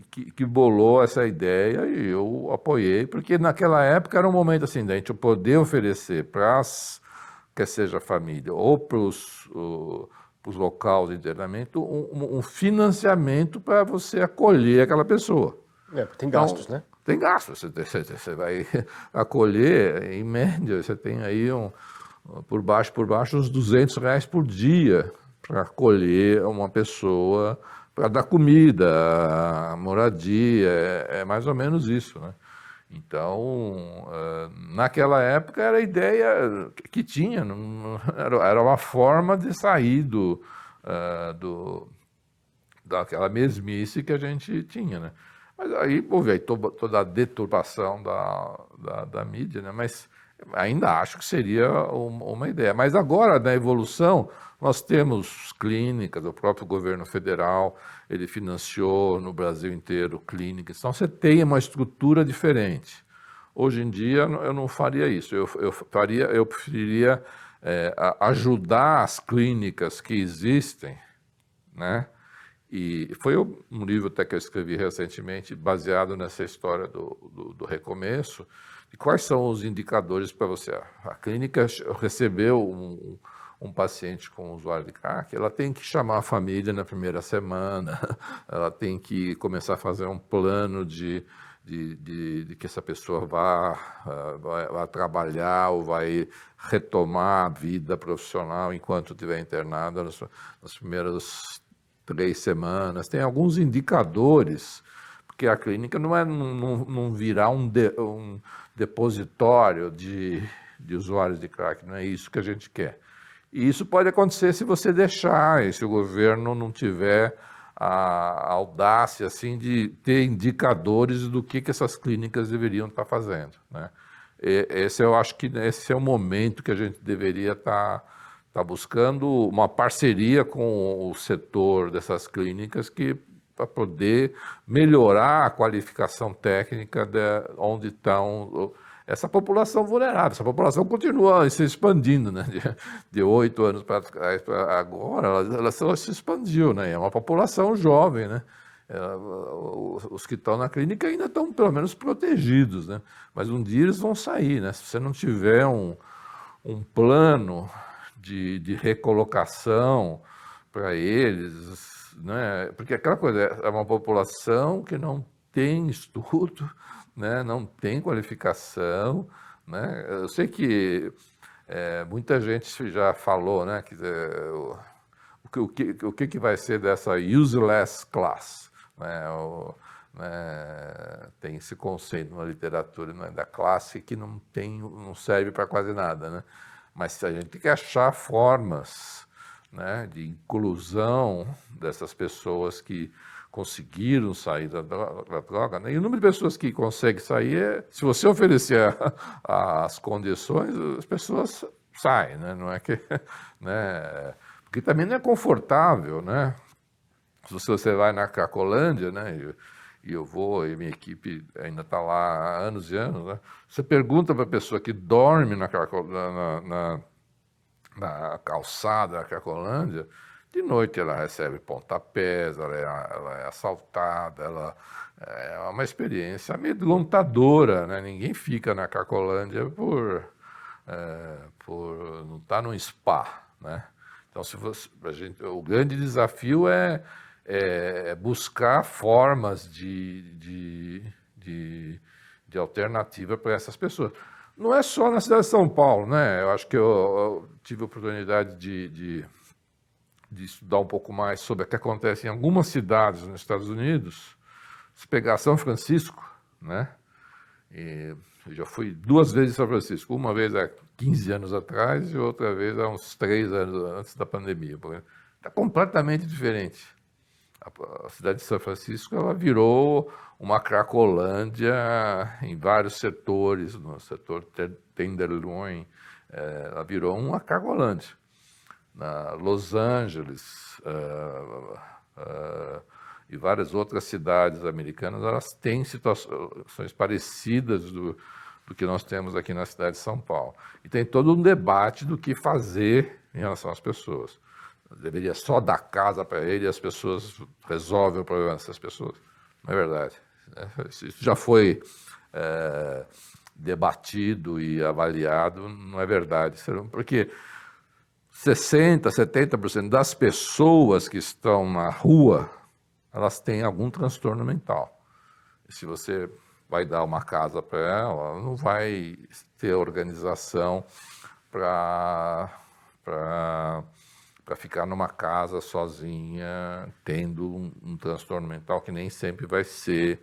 que bolou essa ideia, e eu apoiei, porque naquela época era um momento assim, da gente poder oferecer para quer seja a família ou para os locais de internamento, um financiamento para você acolher aquela pessoa. Tem gastos, né? Tem gastos. Você vai acolher, em média, você tem aí por baixo, uns R$200 por dia para acolher uma pessoa, para dar comida, moradia, é mais ou menos isso, né? Então, naquela época era a ideia que tinha, era uma forma de sair daquela mesmice que a gente tinha, né? Mas aí houve aí toda a deturpação da mídia, né? Mas ainda acho que seria uma ideia. Mas agora, na evolução, nós temos clínicas, o próprio governo federal, ele financiou no Brasil inteiro clínicas. Então, você tem uma estrutura diferente. Hoje em dia, eu não faria isso. Eu preferiria ajudar as clínicas que existem, né? E foi um livro até que eu escrevi recentemente, baseado nessa história do recomeço, de quais são os indicadores para você. A clínica recebeu um paciente com usuário de crack, ela tem que chamar a família na primeira semana, ela tem que começar a fazer um plano de que essa pessoa vá trabalhar ou vai retomar a vida profissional enquanto estiver internada nas primeiras 3 semanas. Tem alguns indicadores, porque a clínica não virá um depositório de usuários de crack, não é isso que a gente quer. E isso pode acontecer se você deixar, e se o governo não tiver a audácia assim, de ter indicadores do que essas clínicas deveriam estar fazendo, né? Eu acho que esse é o momento que a gente deveria estar buscando uma parceria com o setor dessas clínicas para poder melhorar a qualificação técnica onde estão essa população vulnerável. Essa população continua se expandindo, né? De 8 anos para trás, agora, ela se expandiu, né? É uma população jovem, né? Os que estão na clínica ainda estão, pelo menos, protegidos, né? Mas um dia eles vão sair, né? Se você não tiver um plano de recolocação para eles, né? Porque aquela coisa, é uma população que não tem estudo, né? Não tem qualificação, né? Eu sei que muita gente já falou, né? Quer dizer, o que vai ser dessa useless class, né? Tem esse conceito na literatura, né, da classe que não serve para quase nada, né? Mas a gente tem que achar formas, né, de inclusão dessas pessoas que conseguiram sair da droga, né? E o número de pessoas que conseguem sair, se você oferecer as condições, as pessoas saem, né? Não é que, né? Porque também não é confortável, né? Se você vai na Cracolândia, né? E eu vou, e minha equipe ainda está lá há anos e anos, né? Você pergunta para a pessoa que dorme na calçada da Cracolândia, de noite ela recebe pontapés, ela é assaltada, ela é uma experiência amedrontadora, né? Ninguém fica na Cracolândia por não estar num spa, né? Então, o grande desafio é buscar formas de alternativa para essas pessoas. Não é só na cidade de São Paulo, né? Eu acho que eu tive a oportunidade de estudar um pouco mais sobre o que acontece em algumas cidades nos Estados Unidos. Se pegar São Francisco, né? Eu já fui 2 vezes em São Francisco, uma vez há 15 anos atrás e outra vez há uns 3 anos antes da pandemia. Está completamente diferente. A cidade de São Francisco ela virou uma Cracolândia em vários setores, no setor Tenderloin, ela virou uma Cracolândia. Na Los Angeles e várias outras cidades americanas, elas têm situações parecidas do que nós temos aqui na cidade de São Paulo. E tem todo um debate do que fazer em relação às pessoas. Deveria só dar casa para ele e as pessoas resolvem o problema dessas pessoas. Não é verdade. Isso já foi debatido e avaliado, não é verdade. Porque 60%, 70% das pessoas que estão na rua, elas têm algum transtorno mental. E se você vai dar uma casa para ela não vai ter organização para ficar numa casa sozinha, tendo um transtorno mental que nem sempre vai ser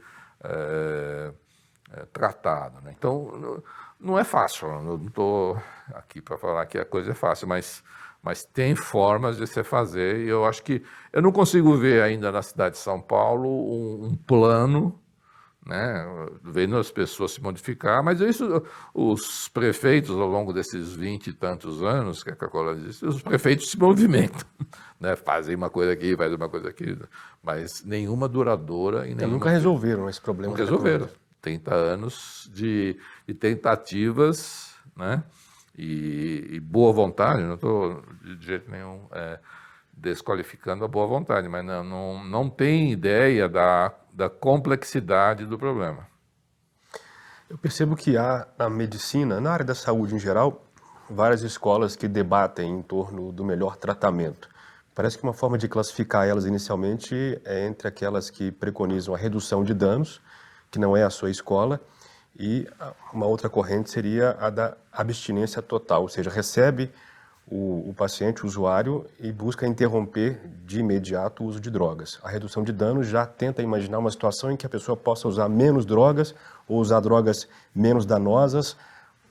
tratado, né? Então, não é fácil, eu não estou aqui para falar que a coisa é fácil, mas tem formas de se fazer, e eu acho que eu não consigo ver ainda na cidade de São Paulo um plano, né, vendo as pessoas se modificar, mas isso os prefeitos ao longo desses 20 e tantos anos que a Cracolândia existe, os prefeitos se movimentam, né, fazem uma coisa aqui, fazem uma coisa aqui, mas nenhuma duradoura e nenhuma... Nunca resolveram esse problema. Nunca resolveram. 30 anos de tentativas, né, e boa vontade, não estou de jeito nenhum desqualificando a boa vontade, mas não tem ideia da complexidade do problema. Eu percebo que há na medicina, na área da saúde em geral, várias escolas que debatem em torno do melhor tratamento. Parece que uma forma de classificar elas inicialmente é entre aquelas que preconizam a redução de danos, que não é a sua escola, e uma outra corrente seria a da abstinência total, ou seja, recebe o paciente, o usuário, e busca interromper de imediato o uso de drogas. A redução de danos já tenta imaginar uma situação em que a pessoa possa usar menos drogas, ou usar drogas menos danosas,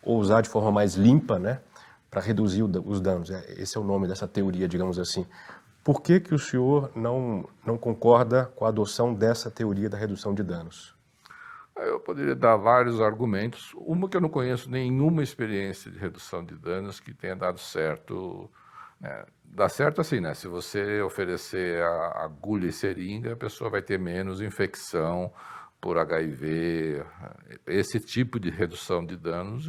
ou usar de forma mais limpa, né, para reduzir os danos. Esse é o nome dessa teoria, digamos assim. Por que o senhor não concorda com a adoção dessa teoria da redução de danos? Eu poderia dar vários argumentos. Uma que eu não conheço nenhuma experiência de redução de danos que tenha dado certo. Né? Dá certo assim, né? Se você oferecer a agulha e seringa, a pessoa vai ter menos infecção por HIV. Esse tipo de redução de danos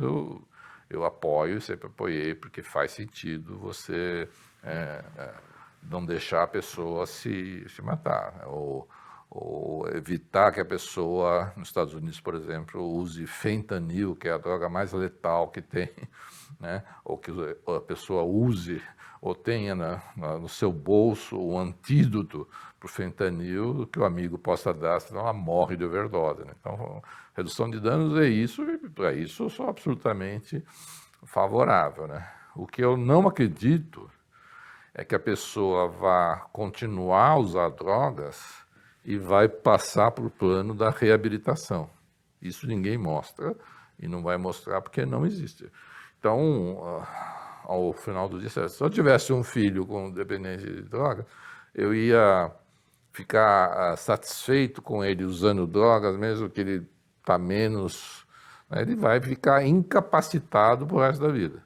eu apoio, sempre apoiei, porque faz sentido você não deixar a pessoa se matar, né? Ou ou evitar que a pessoa, nos Estados Unidos, por exemplo, use fentanil, que é a droga mais letal que tem, né? Ou que a pessoa use ou tenha no seu bolso o antídoto para o fentanil que o amigo possa dar, senão ela morre de overdose, né? Então, redução de danos é isso, e para isso eu sou absolutamente favorável, né? O que eu não acredito é que a pessoa vá continuar a usar drogas e vai passar para o plano da reabilitação. Isso ninguém mostra e não vai mostrar porque não existe. Então, ao final do dia, se eu tivesse um filho com dependência de droga, eu ia ficar satisfeito com ele usando drogas, mesmo que ele está menos, né, ele vai ficar incapacitado pro resto da vida.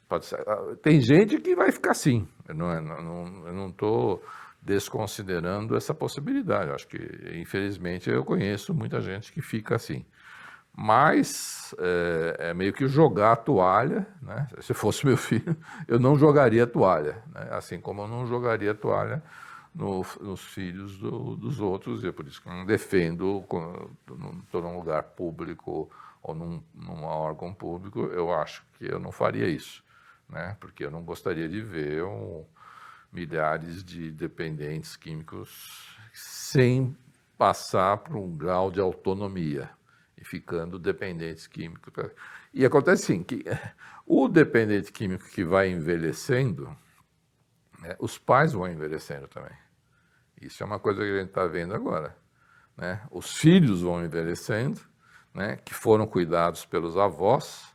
Pode ser. Tem gente que vai ficar assim, eu não estou desconsiderando essa possibilidade. Eu acho que, infelizmente, eu conheço muita gente que fica assim. Mas é meio que jogar a toalha, né? Se fosse meu filho, eu não jogaria a toalha, né? Assim como eu não jogaria a toalha nos filhos dos outros, e é por isso que eu não defendo, quando estou num lugar público ou num órgão público, eu acho que eu não faria isso, né? Porque eu não gostaria de ver milhares de dependentes químicos sem passar por um grau de autonomia e ficando dependentes químicos. E acontece assim, que o dependente químico que vai envelhecendo, né, os pais vão envelhecendo também. Isso é uma coisa que a gente está vendo agora, né? Os filhos vão envelhecendo, né, que foram cuidados pelos avós,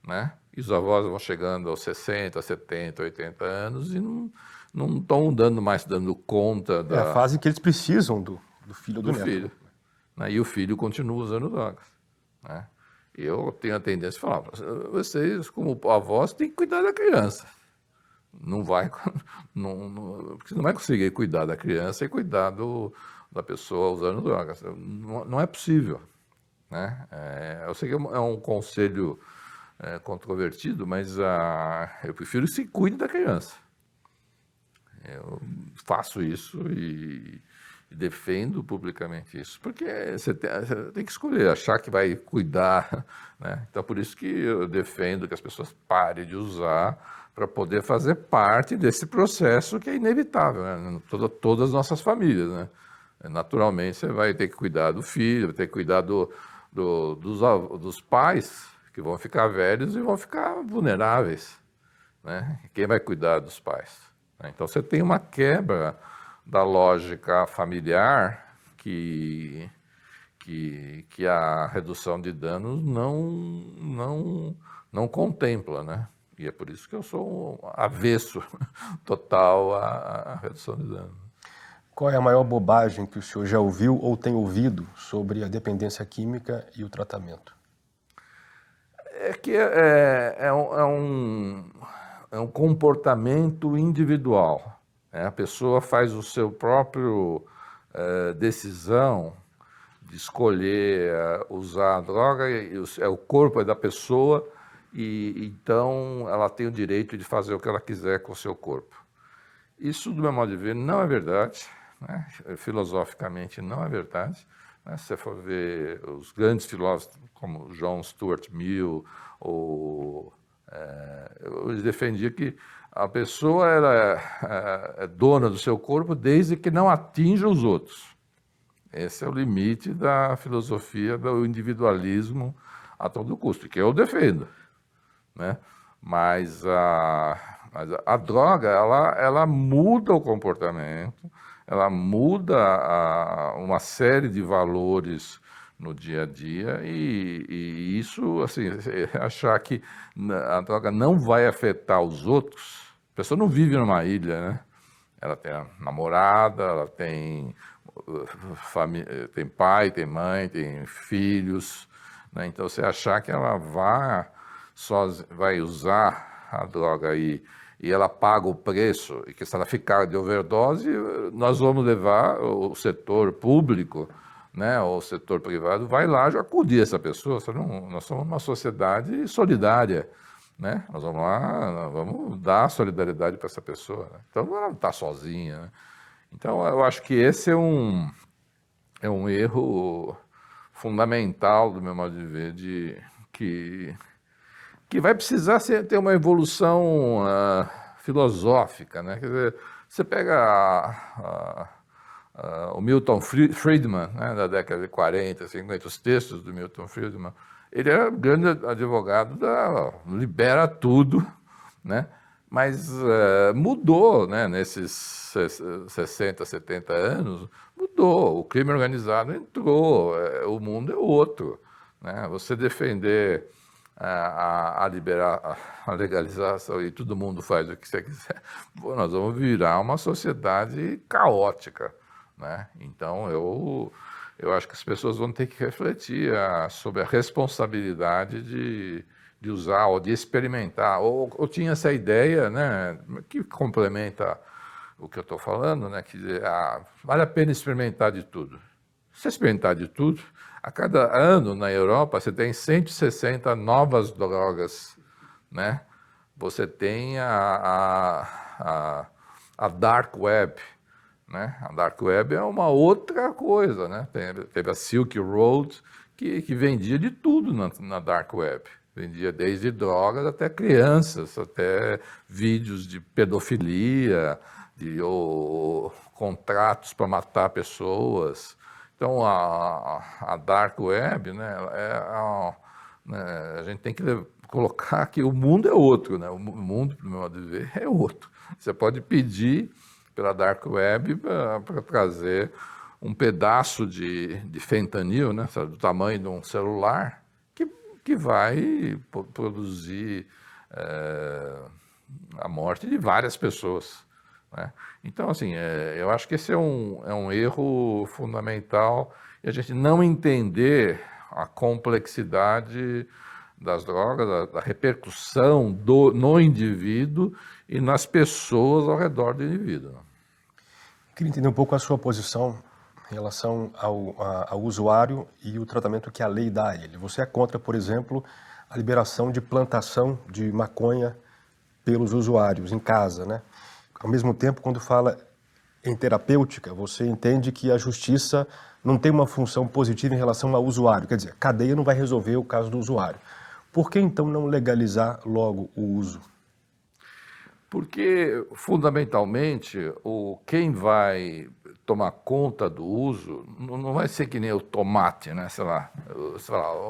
né? E os avós vão chegando aos 60, 70, 80 anos e não estão dando conta da... É a fase que eles precisam do filho ou do neto. Filho, né? E o filho continua usando drogas, né? Eu tenho a tendência de falar, vocês como avós têm que cuidar da criança. Não vai, porque você não vai conseguir cuidar da criança e cuidar da pessoa usando drogas. Não é possível, né? Eu sei que é um conselho controvertido, mas eu prefiro que se cuide da criança. Eu faço isso e defendo publicamente isso, porque você tem que escolher, achar que vai cuidar, né? Então, por isso que eu defendo que as pessoas parem de usar para poder fazer parte desse processo que é inevitável, né? Todas as nossas famílias, né? Naturalmente, você vai ter que cuidar do filho, vai ter que cuidar dos pais, que vão ficar velhos e vão ficar vulneráveis, né? Quem vai cuidar dos pais? Então, você tem uma quebra da lógica familiar que a redução de danos não contempla, né? E é por isso que eu sou avesso total à redução de danos. Qual é a maior bobagem que o senhor já ouviu ou tem ouvido sobre a dependência química e o tratamento? É que é um comportamento individual, né? A pessoa faz o seu próprio decisão de escolher usar a droga, o corpo é da pessoa, e então ela tem o direito de fazer o que ela quiser com o seu corpo. Isso, do meu modo de ver, não é verdade, né? Filosoficamente não é verdade, né? Se você for ver os grandes filósofos como John Stuart Mill, ele defendia que a pessoa é dona do seu corpo desde que não atinja os outros. Esse é o limite da filosofia do individualismo a todo custo, que eu defendo, né? Mas a droga, ela muda o comportamento, ela muda uma série de valores no dia a dia, e isso, assim, achar que a droga não vai afetar os outros. A pessoa não vive numa ilha, né? Ela tem a namorada, ela tem família, tem pai, tem mãe, tem filhos, né? Então, você achar que ela vai usar a droga e ela paga o preço, e que se ela ficar de overdose, nós vamos levar o setor público, né, ou o setor privado, vai lá já acudir essa pessoa. Nós somos uma sociedade solidária, né? Nós vamos lá, nós vamos dar solidariedade para essa pessoa, né? Então ela não está sozinha, né? Então, eu acho que esse é um erro fundamental do meu modo de ver, que vai precisar ter uma evolução filosófica, né? Quer dizer, você pega o Milton Friedman, né, da década de 40, 50, os textos do Milton Friedman, ele era grande advogado da libera tudo, né? Mas mudou, né, nesses 60, 70 anos, mudou, o crime organizado entrou, o mundo é outro, né? Você defender a legalização e todo mundo faz o que você quiser, pô, nós vamos virar uma sociedade caótica, né? Então, eu acho que as pessoas vão ter que refletir sobre a responsabilidade de usar ou de experimentar. Ou tinha essa ideia, né, que complementa o que eu estou falando, né, que vale a pena experimentar de tudo. Se experimentar de tudo, a cada ano na Europa você tem 160 novas drogas, né? Você tem a Dark Web, né? A Dark Web é uma outra coisa, né? Teve a Silk Road, que vendia de tudo na Dark Web. Vendia desde drogas até crianças, até vídeos de pedofilia, ou contratos para matar pessoas. Então, a Dark Web, né, a gente tem que colocar que o mundo é outro, né? O mundo, do meu modo de ver, é outro. Você pode pedir pela Dark Web para trazer um pedaço de fentanil, né, do tamanho de um celular, que vai produzir a morte de várias pessoas, né? Então, assim, eu acho que esse é um erro fundamental, e a gente não entender a complexidade das drogas, da repercussão no indivíduo e nas pessoas ao redor do indivíduo. Queria entender um pouco a sua posição em relação ao usuário e o tratamento que a lei dá a ele. Você é contra, por exemplo, a liberação de plantação de maconha pelos usuários em casa, né? Ao mesmo tempo, quando fala em terapêutica, você entende que a justiça não tem uma função positiva em relação ao usuário, quer dizer, a cadeia não vai resolver o caso do usuário. Por que então não legalizar logo o uso? Porque, fundamentalmente, quem vai tomar conta do uso não vai ser que nem o tomate, né? Sei lá,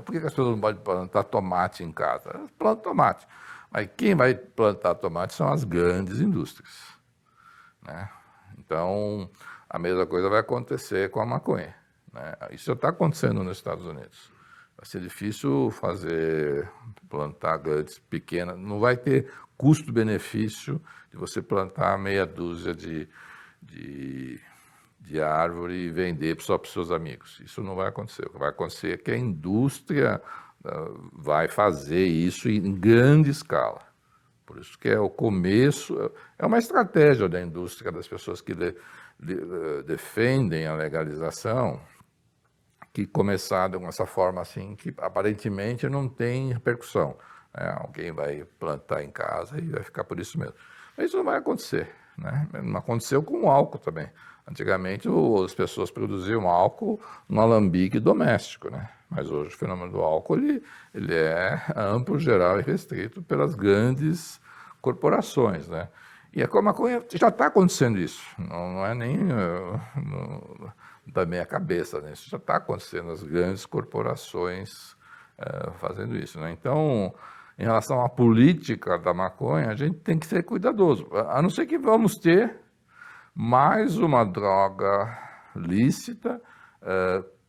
por que as pessoas não podem plantar tomate em casa? Elas plantam tomate. Mas quem vai plantar tomate são as grandes indústrias, né? Então, a mesma coisa vai acontecer com a maconha, né? Isso já está acontecendo nos Estados Unidos. Vai ser difícil plantar grandes, pequenas, não vai ter custo-benefício de você plantar meia dúzia de árvore e vender só para os seus amigos. Isso não vai acontecer. O que vai acontecer é que a indústria vai fazer isso em grande escala. Por isso que é o começo, é uma estratégia da indústria, das pessoas que defendem a legalização, que começaram com essa forma assim, que aparentemente não tem repercussão. Alguém vai plantar em casa e vai ficar por isso mesmo. Mas isso não vai acontecer, né? Não aconteceu com o álcool também. Antigamente as pessoas produziam álcool no alambique doméstico, né? Mas hoje o fenômeno do álcool ele é amplo, geral e restrito pelas grandes corporações, né? E com a maconha já está acontecendo isso, não é nem da minha cabeça, né? Isso já está acontecendo, as grandes corporações fazendo isso, né? Então, em relação à política da maconha, a gente tem que ser cuidadoso, a não ser que vamos ter mais uma droga lícita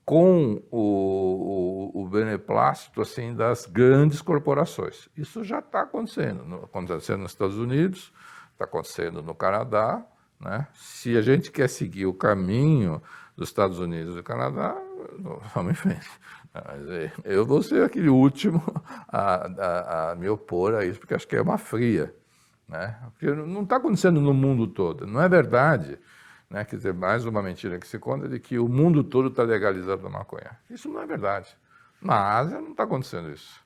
com o beneplácito assim, das grandes corporações. Isso já está acontecendo nos Estados Unidos, está acontecendo no Canadá, né? Se a gente quer seguir o caminho dos Estados Unidos e do Canadá, vamos em frente. Eu vou ser aquele último a me opor a isso, porque acho que é uma fria, né? Porque não está acontecendo no mundo todo, não é verdade, né? Quer dizer, mais uma mentira que se conta de que o mundo todo está legalizando a maconha. Isso não é verdade. Na Ásia não está acontecendo isso,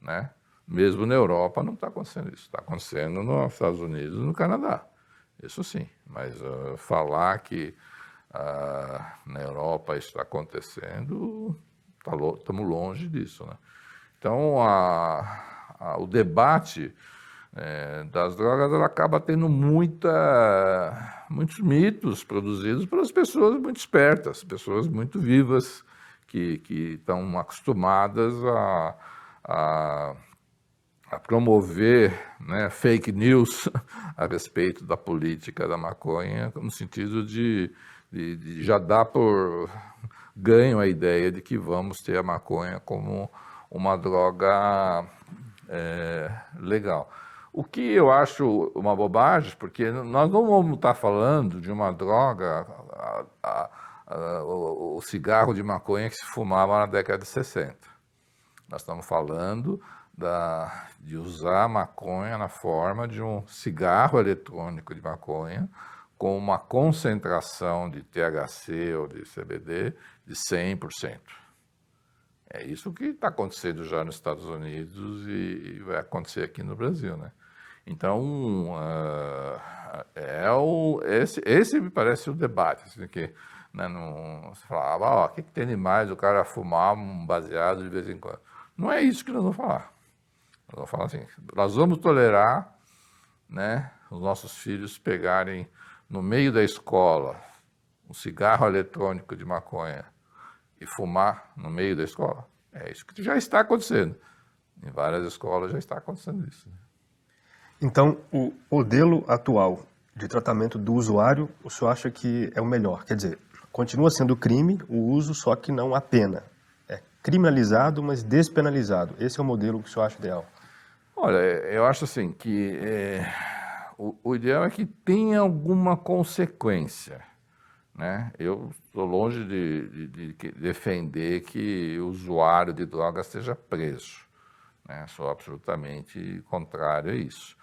né? Mesmo na Europa não está acontecendo isso. Está acontecendo nos Estados Unidos e no Canadá. Isso sim, mas falar que na Europa isso está acontecendo, estamos longe disso, né? Então, o debate das drogas ela acaba tendo muitos mitos produzidos pelas pessoas muito espertas, pessoas muito vivas, que estão acostumadas a promover, né, fake news a respeito da política da maconha, no sentido de já dar por ganho a ideia de que vamos ter a maconha como uma droga legal. O que eu acho uma bobagem, porque nós não vamos estar falando de uma droga, o cigarro de maconha que se fumava na década de 60. Nós estamos falando de usar a maconha na forma de um cigarro eletrônico de maconha com uma concentração de THC ou de CBD de 100%. É isso que está acontecendo já nos Estados Unidos e vai acontecer aqui no Brasil, né? Então, esse me parece o debate, assim, que, né, você falava, o que tem de mais o cara fumar um baseado de vez em quando? Não é isso que nós vamos falar. Nós vamos falar assim, nós vamos tolerar, né, os nossos filhos pegarem no meio da escola um cigarro eletrônico de maconha e fumar no meio da escola? É isso que já está acontecendo. Em várias escolas já está acontecendo isso. Então, o modelo atual de tratamento do usuário, o senhor acha que é o melhor? Quer dizer, continua sendo crime o uso, só que não a pena. É criminalizado, mas despenalizado. Esse é o modelo que o senhor acha ideal? Olha, eu acho assim que o ideal é que tenha alguma consequência, né? Eu estou longe de defender que o usuário de drogas seja preso, né? Sou absolutamente contrário a isso.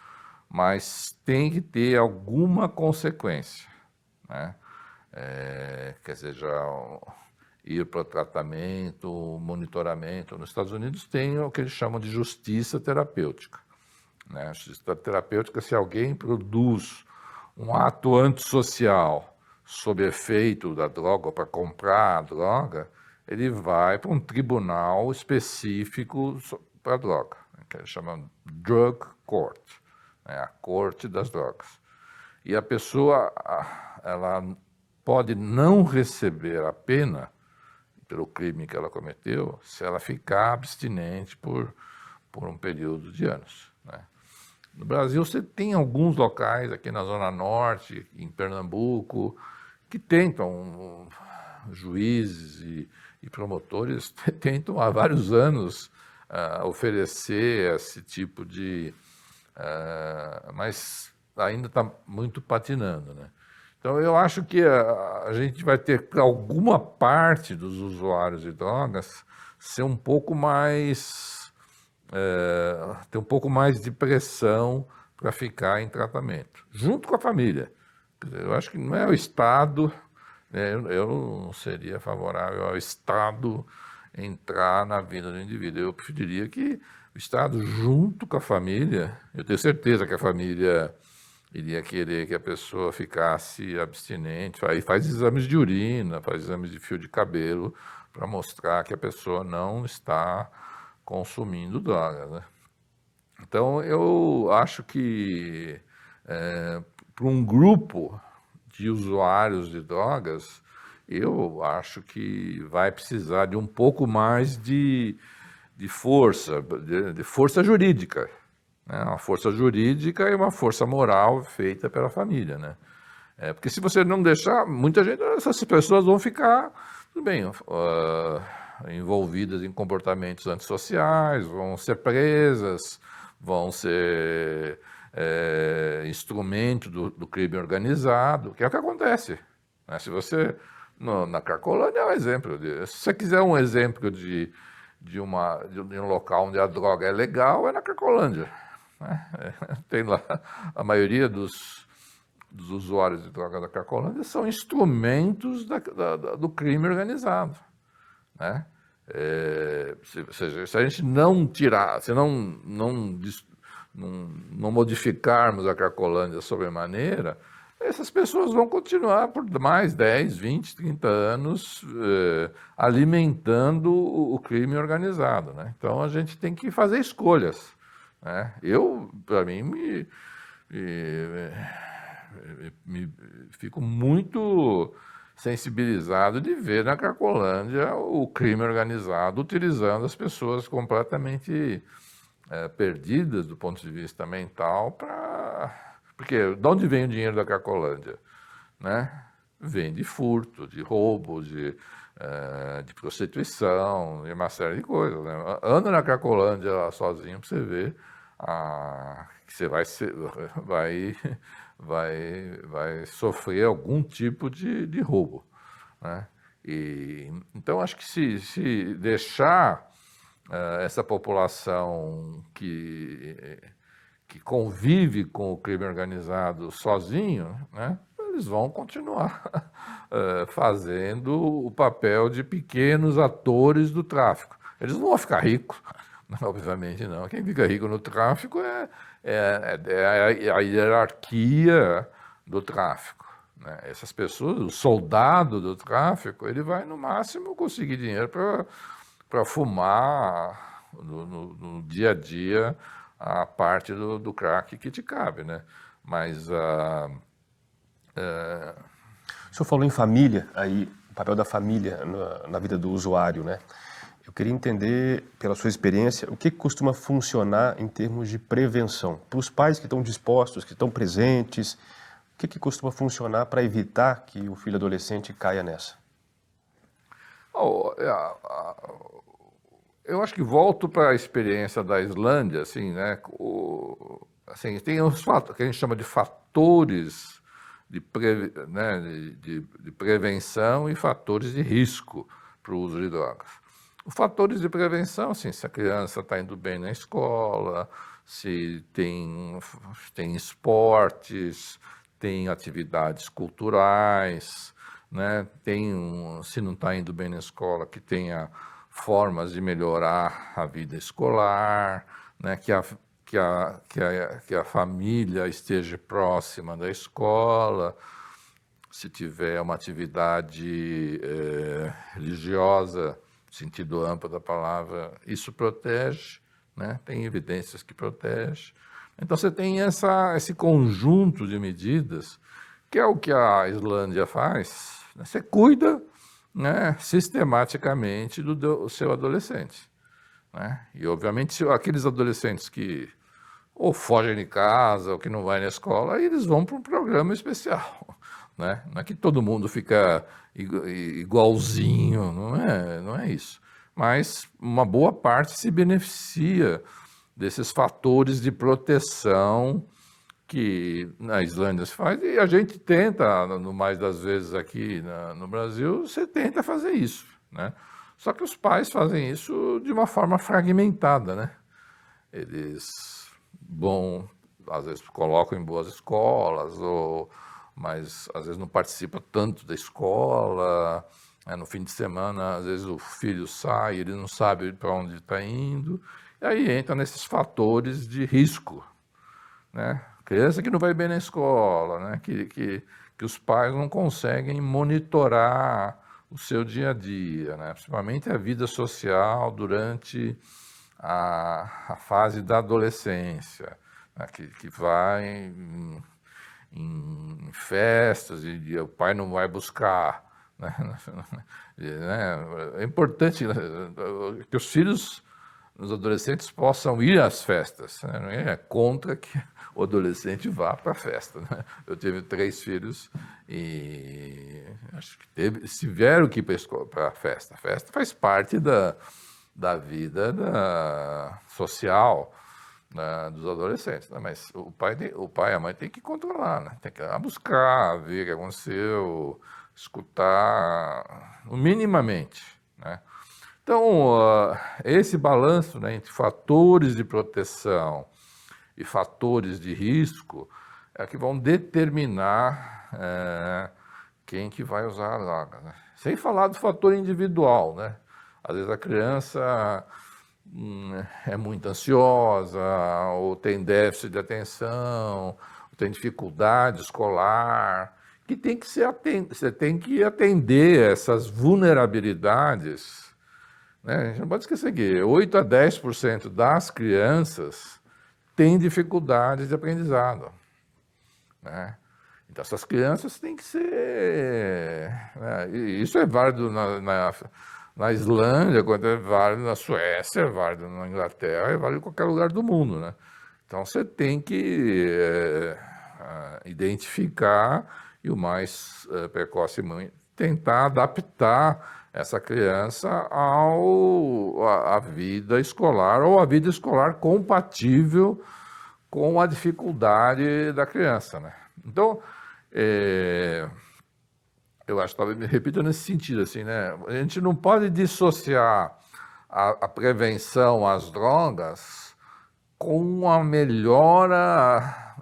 Mas tem que ter alguma consequência, né? Quer seja, ir para o tratamento, monitoramento. Nos Estados Unidos tem o que eles chamam de justiça terapêutica, né? Justiça terapêutica, se alguém produz um ato antissocial sob efeito da droga ou para comprar a droga, ele vai para um tribunal específico para a droga, que eles chamam drug court, né? A corte das drogas. E a pessoa, ela pode não receber a pena pelo crime que ela cometeu se ela ficar abstinente por um período de anos, né? No Brasil, você tem alguns locais aqui na Zona Norte, em Pernambuco, que tentam, juízes e promotores tentam há vários anos oferecer esse tipo de... mas ainda está muito patinando, né? Então, eu acho que a gente vai ter, para alguma parte dos usuários de drogas, ser um pouco mais... ter um pouco mais de pressão para ficar em tratamento, junto com a família. Quer dizer, eu acho que não é o Estado, né, eu não seria favorável ao Estado entrar na vida do indivíduo. Eu preferiria que o Estado, junto com a família, eu tenho certeza que a família iria querer que a pessoa ficasse abstinente, aí faz exames de urina, faz exames de fio de cabelo, para mostrar que a pessoa não está consumindo drogas, né? Então, eu acho que para um grupo de usuários de drogas, eu acho que vai precisar de um pouco mais de força jurídica, né? Uma força jurídica e uma força moral feita pela família, né? Porque se você não deixar, muita gente, essas pessoas vão ficar, tudo bem, envolvidas em comportamentos antissociais, vão ser presas, vão ser instrumento do crime organizado, que é o que acontece, né? Se você, na Cracolândia é um exemplo, se você quiser um exemplo de um local onde a droga é legal, é na Cracolândia, né? Tem lá, a maioria dos usuários de droga da Cracolândia são instrumentos do crime organizado, né? Se a gente não tirar, se não modificarmos a Cracolândia sobremaneira, essas pessoas vão continuar por mais 10, 20, 30 anos alimentando o crime organizado, né? Então a gente tem que fazer escolhas, né? Para mim, fico muito sensibilizado de ver na Cracolândia o crime organizado utilizando as pessoas completamente perdidas do ponto de vista mental porque de onde vem o dinheiro da Cracolândia, né? Vem de furto, de roubo, de prostituição e uma série de coisas, né? Anda na Cracolândia lá sozinho para você ver que você vai sofrer algum tipo de roubo, né? Então acho que se deixar essa população que convive com o crime organizado sozinho, né, eles vão continuar fazendo o papel de pequenos atores do tráfico. Eles não vão ficar ricos, obviamente não. Quem fica rico no tráfico é a hierarquia do tráfico, né? Essas pessoas, o soldado do tráfico, ele vai no máximo conseguir dinheiro para fumar no dia a dia a parte do crack que te cabe, né? Mas o senhor falou em família, aí o papel da família na vida do usuário, né? Eu queria entender, pela sua experiência, o que costuma funcionar em termos de prevenção. Para os pais que estão dispostos, que estão presentes, o que costuma funcionar para evitar que o filho adolescente caia nessa? Eu acho que volto para a experiência da Islândia, assim, né? Assim, tem os fatos que a gente chama de fatores de prevenção e fatores de risco para o uso de drogas. Os fatores de prevenção, assim, se a criança está indo bem na escola, se tem esportes, tem atividades culturais, né? Se não está indo bem na escola, que tenha formas de melhorar a vida escolar, né? Que a família esteja próxima da escola, se tiver uma atividade religiosa, no sentido amplo da palavra, isso protege, né? Tem evidências que protegem. Então você tem esse conjunto de medidas, que é o que a Islândia faz, né? Você cuida, né, sistematicamente do seu adolescente, né? E obviamente aqueles adolescentes que ou fogem de casa ou que não vai na escola, aí eles vão para um programa especial, né? Não é que todo mundo fica igualzinho, não é isso. Mas uma boa parte se beneficia desses fatores de proteção que na Islândia se faz, e a gente tenta, no mais das vezes aqui no Brasil, você tenta fazer isso, né? Só que os pais fazem isso de uma forma fragmentada, né? Eles às vezes colocam em boas escolas, mas às vezes não participam tanto da escola, né? No fim de semana, às vezes o filho sai, ele não sabe para onde está indo, e aí entra nesses fatores de risco, né? Criança que não vai bem na escola, né? Que os pais não conseguem monitorar o seu dia a dia, né? Principalmente a vida social durante a fase da adolescência, né? Que vai em festas e o pai não vai buscar, né? É importante que os filhos, os adolescentes, possam ir às festas, né? Não é contra que o adolescente vá para a festa, né? Eu tive 3 filhos e acho que tiveram que ir para a festa. A festa faz parte da vida social, né, dos adolescentes, né? Mas o pai e a mãe tem que controlar, né? Tem que ir lá buscar, ver o que aconteceu, escutar minimamente, né? Então, esse balanço, né, entre fatores de proteção e fatores de risco é que vão determinar quem que vai usar a droga, né? Sem falar do fator individual, né? Às vezes a criança é muito ansiosa, ou tem déficit de atenção, tem dificuldade escolar, que tem que você tem que atender essas vulnerabilidades, né? A gente não pode esquecer que 8 a 10% das crianças têm dificuldades de aprendizado, né? Então, essas crianças têm que ser... né? E isso é válido na Islândia, quando é válido na Suécia, é válido na Inglaterra, é válido em qualquer lugar do mundo, né? Então, você tem que identificar e o mais precocemente tentar adaptar essa criança à vida escolar ou à vida escolar compatível com a dificuldade da criança, né? Então, eu acho que talvez me repita nesse sentido, assim, né? A gente não pode dissociar a prevenção às drogas com a melhora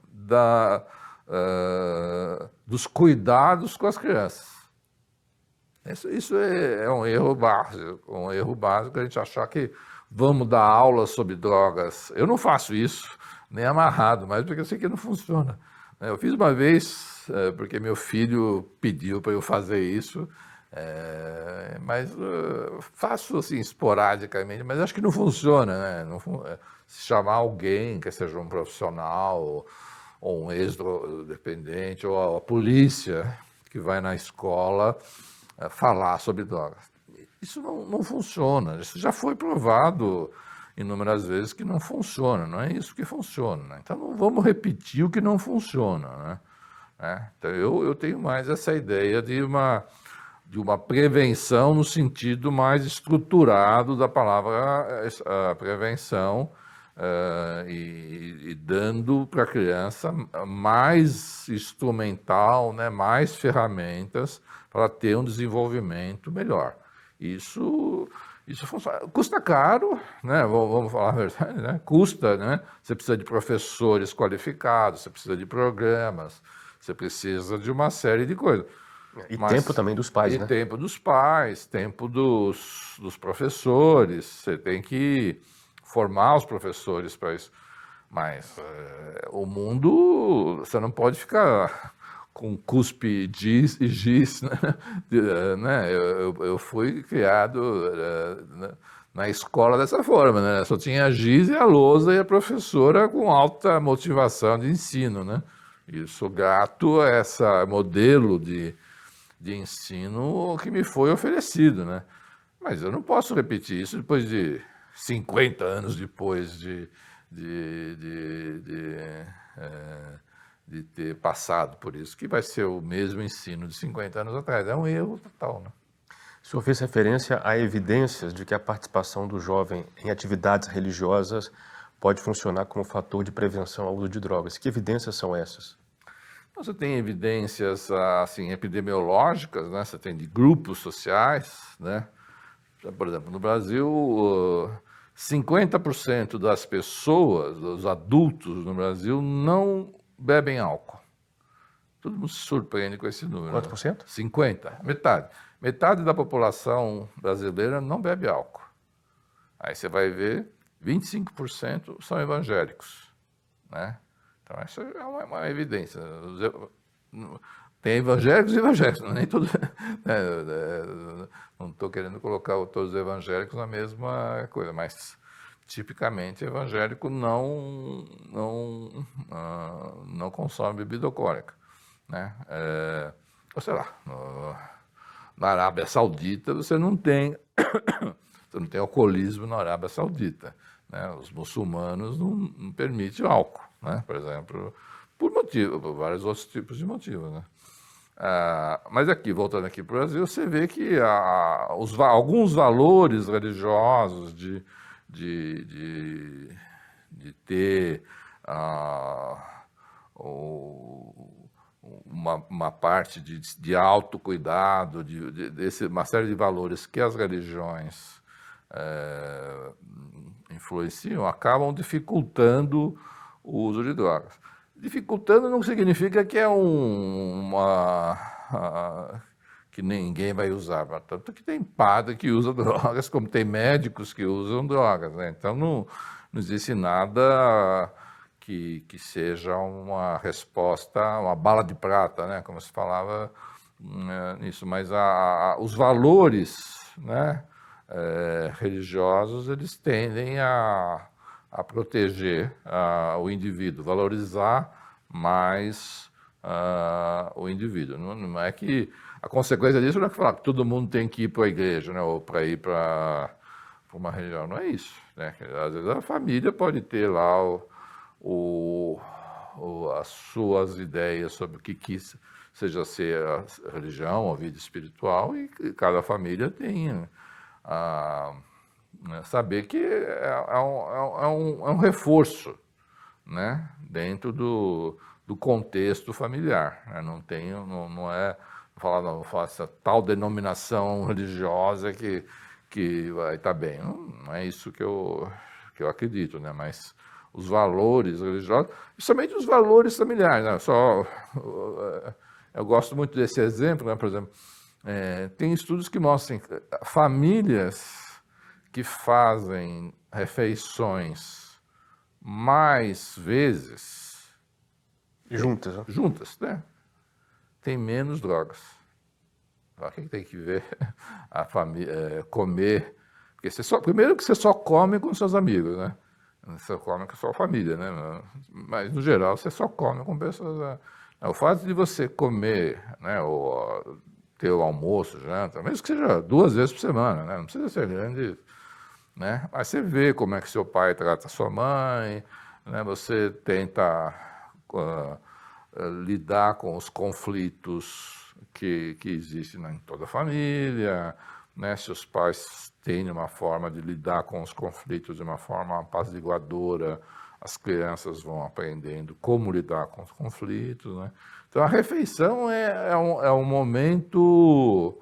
dos cuidados com as crianças. Isso é um erro básico, a gente achar que vamos dar aula sobre drogas. Eu não faço isso, nem amarrado, mas porque eu sei que não funciona. Eu fiz uma vez, porque meu filho pediu para eu fazer isso, mas faço assim esporadicamente, mas acho que não funciona, né? Se chamar alguém, que seja um profissional, ou um ex-dependente, ou a polícia que vai na escola falar sobre drogas. Isso não funciona, isso já foi provado inúmeras vezes que não funciona, não é isso que funciona, né? Então não vamos repetir o que não funciona, né? Então eu tenho mais essa ideia de uma prevenção no sentido mais estruturado da palavra prevenção, e dando para a criança mais instrumental, né, mais ferramentas para ter um desenvolvimento melhor. Isso funciona. Custa caro, né? Vamos falar a verdade, né? Custa, né? Você precisa de professores qualificados, você precisa de programas, você precisa de uma série de coisas. E tempo também dos pais, né? Tempo dos pais, tempo dos professores, você tem que formar os professores para isso. Mas o mundo, você não pode ficar com cuspe, giz e giz, né? Eu fui criado na escola dessa forma, né? Só tinha a giz e a lousa e a professora com alta motivação de ensino, né? E sou grato a esse modelo de ensino que me foi oferecido, né? Mas eu não posso repetir isso depois de 50 anos depois de ter passado por isso, que vai ser o mesmo ensino de 50 anos atrás. É um erro total, né? O senhor fez referência a evidências de que a participação do jovem em atividades religiosas pode funcionar como fator de prevenção ao uso de drogas. Que evidências são essas? Você tem evidências assim, epidemiológicas, né? Você tem de grupos sociais, né? Por exemplo, no Brasil, 50% das pessoas, dos adultos no Brasil, não bebem álcool. Todo mundo se surpreende com esse número. Quanto por cento? 50%, metade. Metade da população brasileira não bebe álcool. Aí você vai ver, 25% são evangélicos, né? Então, essa é uma evidência. Tem evangélicos e evangélicos, nem todos. Não estou querendo colocar todos os evangélicos na mesma coisa, mas tipicamente evangélico não consome bebida alcoólica, né? Ou sei lá, na Arábia Saudita você não tem alcoolismo na Arábia Saudita, né? Os muçulmanos não permitem álcool, né? Por exemplo, por vários outros tipos de motivos, né? Mas aqui, voltando aqui para o Brasil, você vê que alguns valores religiosos de ter uma parte de autocuidado, uma série de valores que as religiões influenciam, acabam dificultando o uso de drogas. Dificultando não significa que é que ninguém vai usar, tanto que tem padre que usa drogas, como tem médicos que usam drogas, né? Então não existe nada que seja uma resposta, uma bala de prata, né, como se falava nisso, mas os valores, né, religiosos, eles tendem a proteger o indivíduo, valorizar mais o indivíduo. Não é que a consequência disso não é falar que todo mundo tem que ir para a igreja, né, ou para ir para uma religião, não é isso, né? Às vezes a família pode ter lá as suas ideias sobre o que seja ser a religião, a vida espiritual, e cada família tem saber que é um reforço, né, dentro do contexto familiar, né? Não é falar, não faça tal denominação religiosa que vai estar bem. Não é isso que eu acredito, né? Mas os valores religiosos, principalmente os valores familiares, né? Eu gosto muito desse exemplo, né? Por exemplo, tem estudos que mostram que famílias que fazem refeições mais vezes juntas, né? Tem menos drogas. O que tem que ver a família comer? Porque primeiro que você só come com seus amigos, né? Você come com a sua família, né? Mas no geral você só come com pessoas. O fato de você comer, né? Ou ter o almoço, janta, mesmo que seja 2 vezes por semana, né? Não precisa ser grande, né? Mas você vê como é que seu pai trata sua mãe, né? Você tenta lidar com os conflitos que existem em toda a família, né? Se os pais têm uma forma de lidar com os conflitos de uma forma apaziguadora, as crianças vão aprendendo como lidar com os conflitos, né? Então a refeição é um momento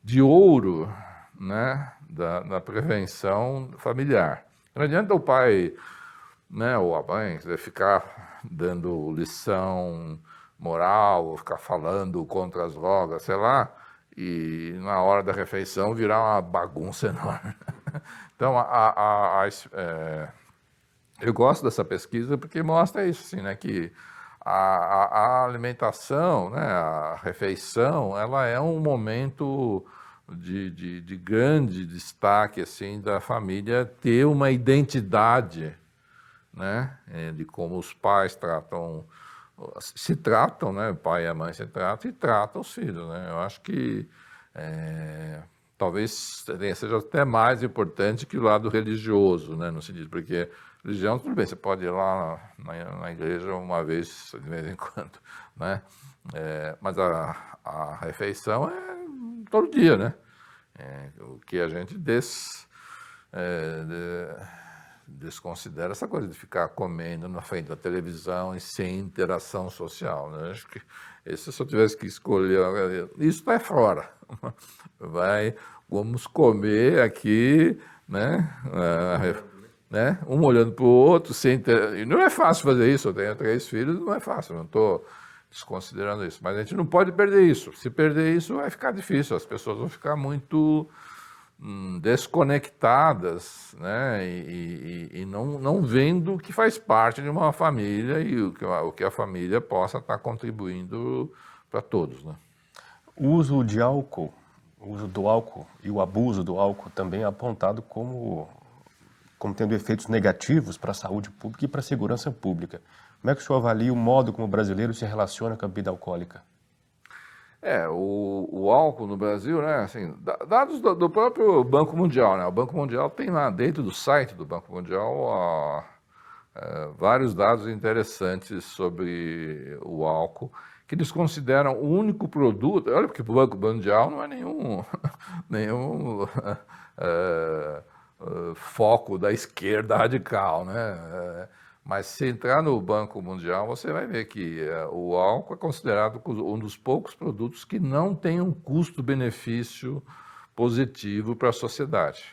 de ouro, né? da prevenção familiar. Não adianta o pai, né, ou a mãe ficar dando lição moral, ou ficar falando contra as drogas, sei lá, e na hora da refeição virar uma bagunça enorme. Então, eu gosto dessa pesquisa porque mostra isso, assim, né, que a alimentação, né, a refeição, ela é um momento de grande destaque, assim, da família ter uma identidade, né, de como os pais se tratam, né, o pai e a mãe se tratam e tratam os filhos, né. Eu acho que talvez seja até mais importante que o lado religioso, né, no sentido, porque religião, tudo bem, você pode ir lá na igreja uma vez, de vez em quando, né, mas a refeição é todo dia, né. O que a gente desconsidera essa coisa de ficar comendo na frente da televisão e sem interação social, né? Acho que se eu tivesse que escolher, isso está fora. Vamos comer aqui, né? Um olhando para o outro, e não é fácil fazer isso. Eu tenho 3 filhos, não é fácil, não estou desconsiderando isso. Mas a gente não pode perder isso. Se perder isso, vai ficar difícil. As pessoas vão ficar muito desconectadas, né? E não vendo que faz parte de uma família e o que a família possa estar contribuindo para todos, né? O uso de álcool, o uso do álcool e o abuso do álcool também é apontado como tendo efeitos negativos para a saúde pública e para a segurança pública. Como é que o senhor avalia o modo como o brasileiro se relaciona com a bebida alcoólica? O álcool no Brasil, né, assim, dados do próprio Banco Mundial, né, o Banco Mundial tem lá dentro do site do Banco Mundial vários dados interessantes sobre o álcool, que eles consideram o único produto, olha, porque o Banco Mundial não é nenhum foco da esquerda radical, né? Mas se entrar no Banco Mundial, você vai ver que o álcool é considerado um dos poucos produtos que não tem um custo-benefício positivo para a sociedade,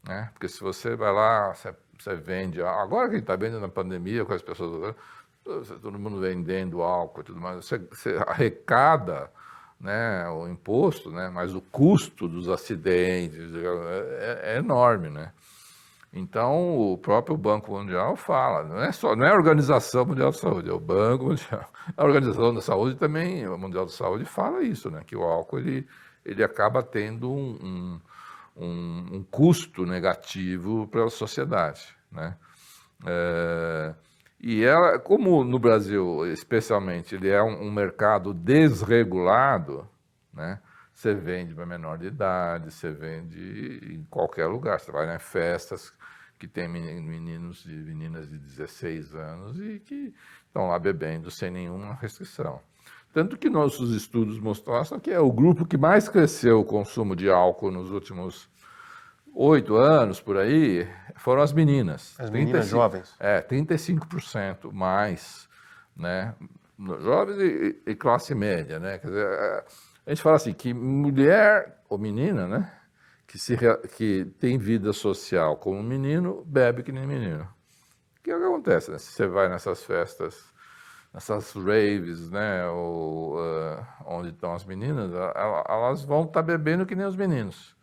né? Porque se você vai lá, você vende, agora que está vendo na pandemia, com as pessoas, todo mundo vendendo álcool e tudo mais, você arrecada, né, o imposto, né, mas o custo dos acidentes é enorme, né? Então, o próprio Banco Mundial fala, não é a Organização Mundial de Saúde, é o Banco Mundial. A Organização da Saúde também, a Mundial de Saúde fala isso, né? Que o álcool ele acaba tendo um custo negativo para a sociedade, né? E ela, como no Brasil, especialmente, ele é um mercado desregulado, né? Você vende para menor de idade, você vende em qualquer lugar. Você vai em festas que tem meninos e meninas de 16 anos e que estão lá bebendo sem nenhuma restrição. Tanto que nossos estudos mostram que é o grupo que mais cresceu o consumo de álcool nos últimos 8 anos, por aí, foram as meninas. As meninas jovens. 35% mais, né? Jovens e classe média, né? Quer dizer, a gente fala assim, que mulher ou menina, né, que tem vida social como menino, bebe que nem menino. O que acontece, né? Se você vai nessas festas, nessas raves, né, onde estão as meninas, elas vão estar bebendo que nem os meninos,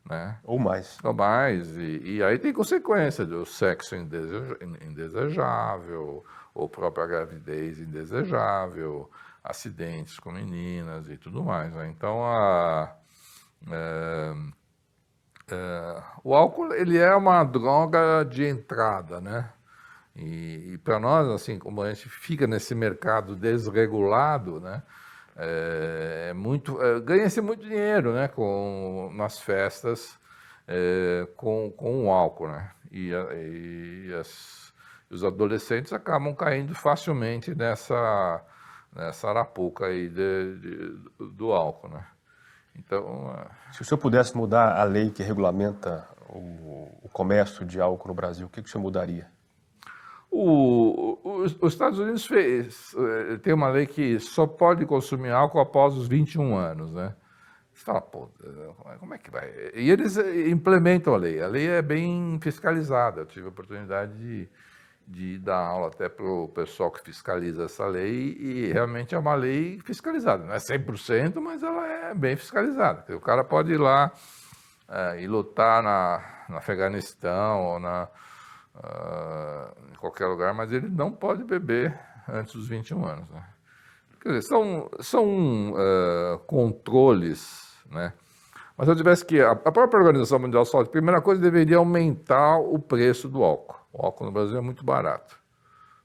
né? Ou mais. Ou mais, e aí tem consequência do sexo indesejável, ou própria gravidez indesejável, acidentes com meninas e tudo mais, né? Então, o álcool, ele é uma droga de entrada, né? E para nós, assim, como a gente fica nesse mercado desregulado, né? Ganha-se muito dinheiro, né? Nas festas com o álcool, né? Os adolescentes acabam caindo facilmente nessa arapuca aí do álcool, né? Então, se o senhor pudesse mudar a lei que regulamenta o comércio de álcool no Brasil, o que o senhor mudaria? Os Estados Unidos tem uma lei que só pode consumir álcool após os 21 anos, né? Você fala, pô, como é que vai? E eles implementam a lei. A lei é bem fiscalizada. Eu tive a oportunidade de dar aula até para o pessoal que fiscaliza essa lei, e realmente é uma lei fiscalizada. Não é 100%, mas ela é bem fiscalizada. O cara pode ir lá e lutar no Afeganistão ou em qualquer lugar, mas ele não pode beber antes dos 21 anos. Né? Quer dizer, são controles, né? Mas se eu tivesse que... A própria Organização Mundial de Saúde, a primeira coisa, deveria aumentar o preço do álcool. O álcool no Brasil é muito barato,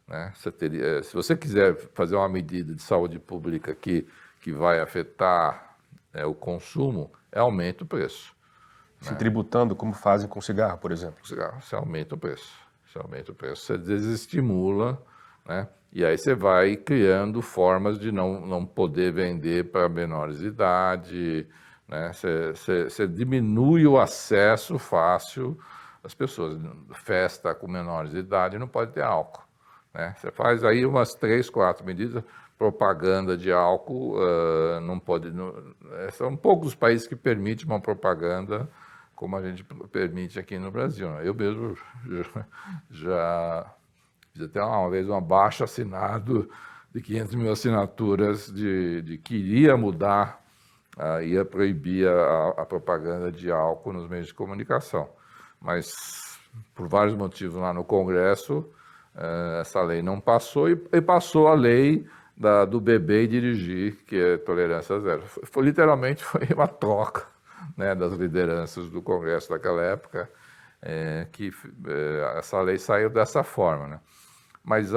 né? Se você quiser fazer uma medida de saúde pública que vai afetar o consumo, aumenta o preço. Se tributando, como fazem com cigarro, por exemplo. Cigarro, você aumenta o preço. Você desestimula, né? E aí você vai criando formas de não poder vender para menores de idade, né? Você diminui o acesso fácil das pessoas. Festa com menores de idade não pode ter álcool, né? Você faz aí umas 3, 4 medidas. Propaganda de álcool não pode... são poucos os países que permitem uma propaganda como a gente permite aqui no Brasil. Eu mesmo já fiz até uma vez um abaixo assinado de 500 mil assinaturas de que iria mudar, ia proibir a propaganda de álcool nos meios de comunicação. Mas, por vários motivos lá no Congresso, essa lei não passou, e passou a lei do beber e dirigir, que é tolerância zero. Literalmente foi uma troca, né, das lideranças do Congresso daquela época, que essa lei saiu dessa forma, né? Mas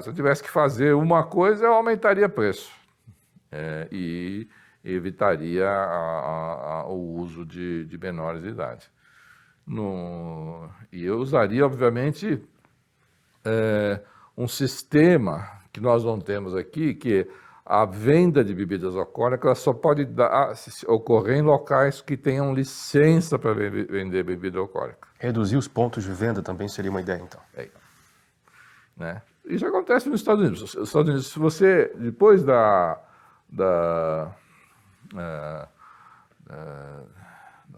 se eu tivesse que fazer uma coisa, eu aumentaria preço e evitaria o uso de menores de idade. E eu usaria, obviamente, um sistema que nós não temos aqui, que a venda de bebidas alcoólicas só pode ocorrer em locais que tenham licença para vender bebida alcoólica. Reduzir os pontos de venda também seria uma ideia, então. Né? Isso acontece nos Estados Unidos. Nos Estados Unidos, se você, depois da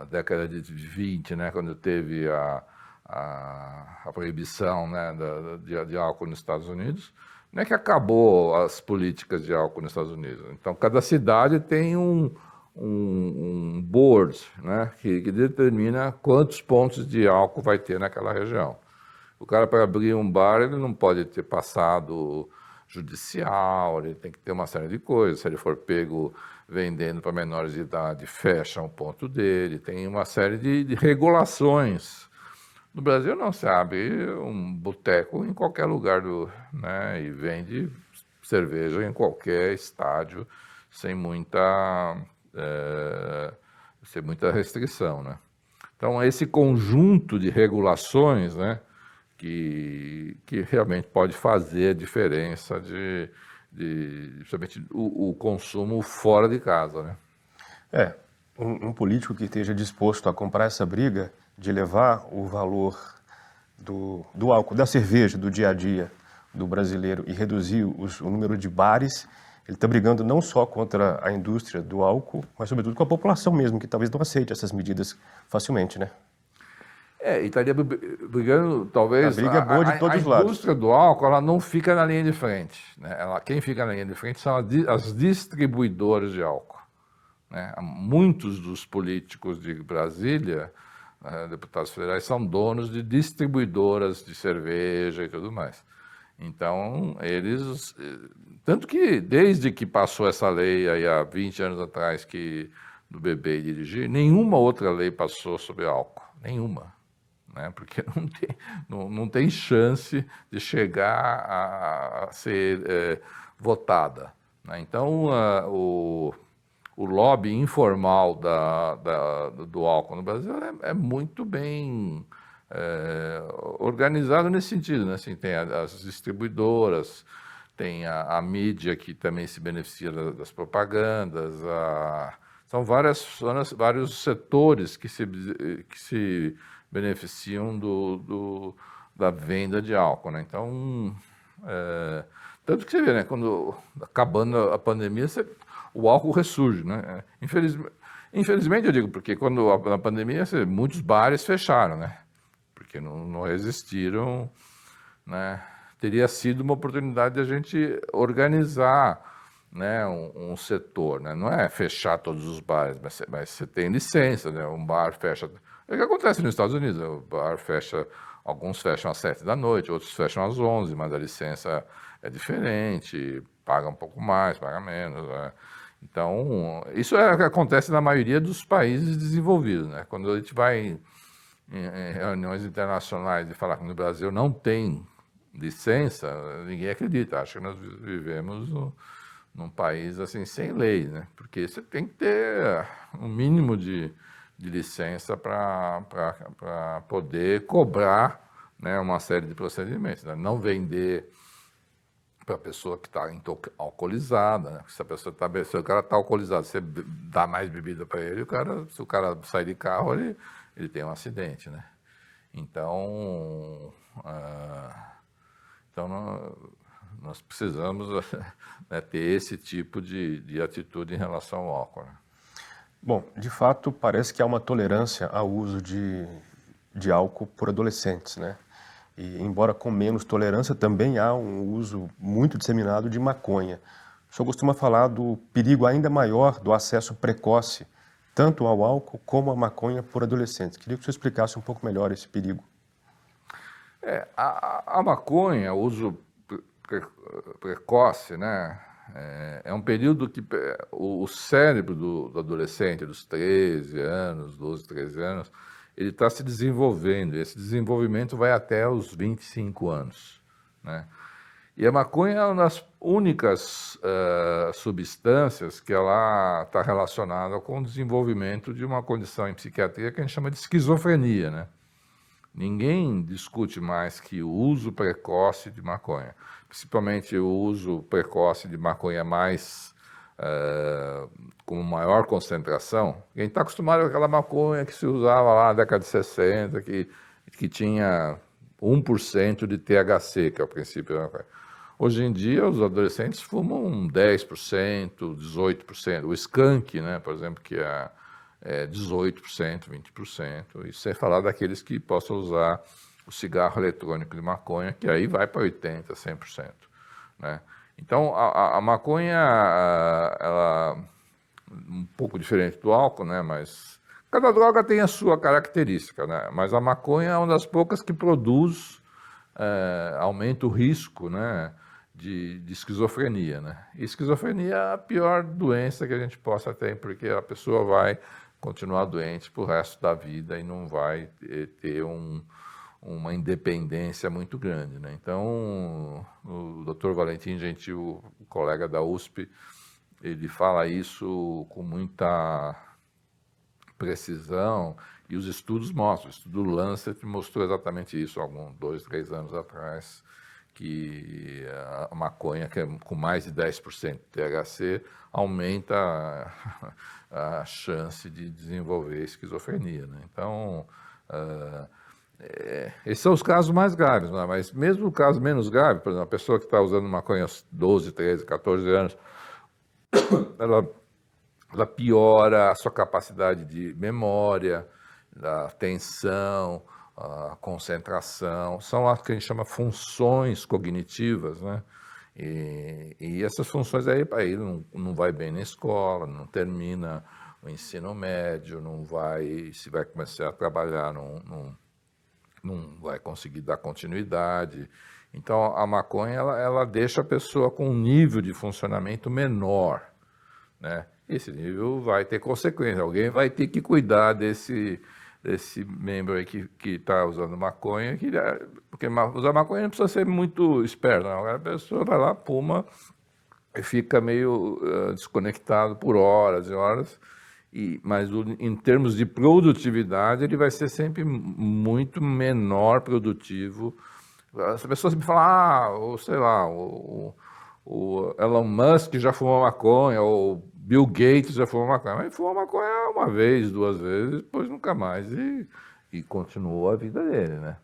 década de 20, né, quando teve a proibição, né, de álcool nos Estados Unidos, não é que acabou as políticas de álcool nos Estados Unidos. Então, cada cidade tem um um board, né, que determina quantos pontos de álcool vai ter naquela região. O cara, para abrir um bar, ele não pode ter passado judicial, ele tem que ter uma série de coisas. Se ele for pego vendendo para menores de idade, fecha um ponto dele, tem uma série de regulações. No Brasil não se abre um boteco em qualquer lugar, né, e vende cerveja em qualquer estádio sem muita restrição, né? Então, esse conjunto de regulações, né, que realmente pode fazer a diferença principalmente o consumo fora de casa, né? Um político que esteja disposto a comprar essa briga de levar o valor do álcool, da cerveja, do dia a dia do brasileiro e reduzir o número de bares, ele está brigando não só contra a indústria do álcool, mas sobretudo com a população mesmo, que talvez não aceite essas medidas facilmente, né? E estaria brigando, talvez, a briga é boa de todos os lados. A indústria do álcool, ela não fica na linha de frente, né? Quem fica na linha de frente são as distribuidoras de álcool, né? Muitos dos políticos de Brasília, deputados federais, são donos de distribuidoras de cerveja e tudo mais. Então, eles... Tanto que, desde que passou essa lei aí há 20 anos atrás, do beber e dirigir, nenhuma outra lei passou sobre álcool. Nenhuma. Né? Porque não tem chance de chegar a ser votada. Né? Então, o lobby informal do álcool no Brasil é muito bem organizado nesse sentido, né? Assim, tem as distribuidoras, tem a mídia que também se beneficia das propagandas, são vários setores que se beneficiam da venda de álcool, né? Então, tanto que você vê, né? Quando acabando a pandemia, o álcool ressurge, né? Infelizmente, eu digo, porque na pandemia muitos bares fecharam, né? Porque não resistiram, né? Teria sido uma oportunidade de a gente organizar, né, um setor, né? Não é fechar todos os bares, mas você tem licença, né? Um bar fecha... É o que acontece nos Estados Unidos, o bar fecha, alguns fecham às 7 da noite, outros fecham às 11, mas a licença é diferente, paga um pouco mais, paga menos, né? Então, isso é o que acontece na maioria dos países desenvolvidos, né? Quando a gente vai em reuniões internacionais e falar que no Brasil não tem licença, ninguém acredita, acha que nós vivemos num país assim sem lei, né? Porque você tem que ter um mínimo de licença para poder cobrar, né, uma série de procedimentos, né? Não vender para a pessoa que está alcoolizada, né? Se o cara está alcoolizado, você dá mais bebida para ele, se o cara sair de carro, ele tem um acidente, né? Então, nós precisamos, né, ter esse tipo de atitude em relação ao álcool, né? Bom, de fato, parece que há uma tolerância ao uso de álcool por adolescentes, né? E, embora com menos tolerância, também há um uso muito disseminado de maconha. O senhor costuma falar do perigo ainda maior do acesso precoce, tanto ao álcool como à maconha por adolescentes. Queria que o senhor explicasse um pouco melhor esse perigo. A maconha, o uso precoce, né? É um período que o cérebro do adolescente, dos 13 anos, 12, 13 anos, ele está se desenvolvendo, e esse desenvolvimento vai até os 25 anos, né? E a maconha é uma das únicas substâncias que ela está relacionada com o desenvolvimento de uma condição em psiquiatria que a gente chama de esquizofrenia, né? Ninguém discute mais que o uso precoce de maconha, principalmente o uso precoce de maconha mais com maior concentração. A gente está acostumado com aquela maconha que se usava lá na década de 60, que tinha 1% de THC, que é o princípio da maconha. Hoje em dia, os adolescentes fumam 10%, 18%. O skunk, né, por exemplo, que é 18%, 20%, e sem falar daqueles que possam usar o cigarro eletrônico de maconha, que aí vai para 80%, 100%, né? Então, a maconha, pouco diferente do álcool, né? Mas cada droga tem a sua característica, né? Mas a maconha é uma das poucas que produz, aumenta o risco, né? De esquizofrenia, né? E esquizofrenia é a pior doença que a gente possa ter, porque a pessoa vai continuar doente pro resto da vida e não vai ter uma independência muito grande, né? Então, o Dr. Valentim Gentil, o colega da USP, ele fala isso com muita precisão e os estudos mostram. O estudo Lancet mostrou exatamente isso, 2, 3 anos atrás, que a maconha, que é com mais de 10% de THC, aumenta a chance de desenvolver esquizofrenia, né? Então, esses são os casos mais graves, né? Mas mesmo o caso menos grave, por exemplo, a pessoa que está usando maconha aos 12, 13, 14 anos, ela piora a sua capacidade de memória, da atenção, a concentração, são as que a gente chama funções cognitivas, né? E essas funções aí não vai bem na escola, não termina o ensino médio, não vai, se vai começar a trabalhar, não vai conseguir dar continuidade. Então, a maconha, ela deixa a pessoa com um nível de funcionamento menor, né? Esse nível vai ter consequência, alguém vai ter que cuidar desse membro aí que está usando maconha, porque usar maconha não precisa ser muito esperto, não. A pessoa vai lá, puma, e fica meio desconectado por horas e horas, mas em termos de produtividade, ele vai ser sempre muito menor produtivo. As pessoas me falam, sei lá, o Elon Musk já fumou maconha, ou Bill Gates já fumou maconha, mas ele fumou maconha uma vez, 2 vezes, depois nunca mais, e continuou a vida dele, né?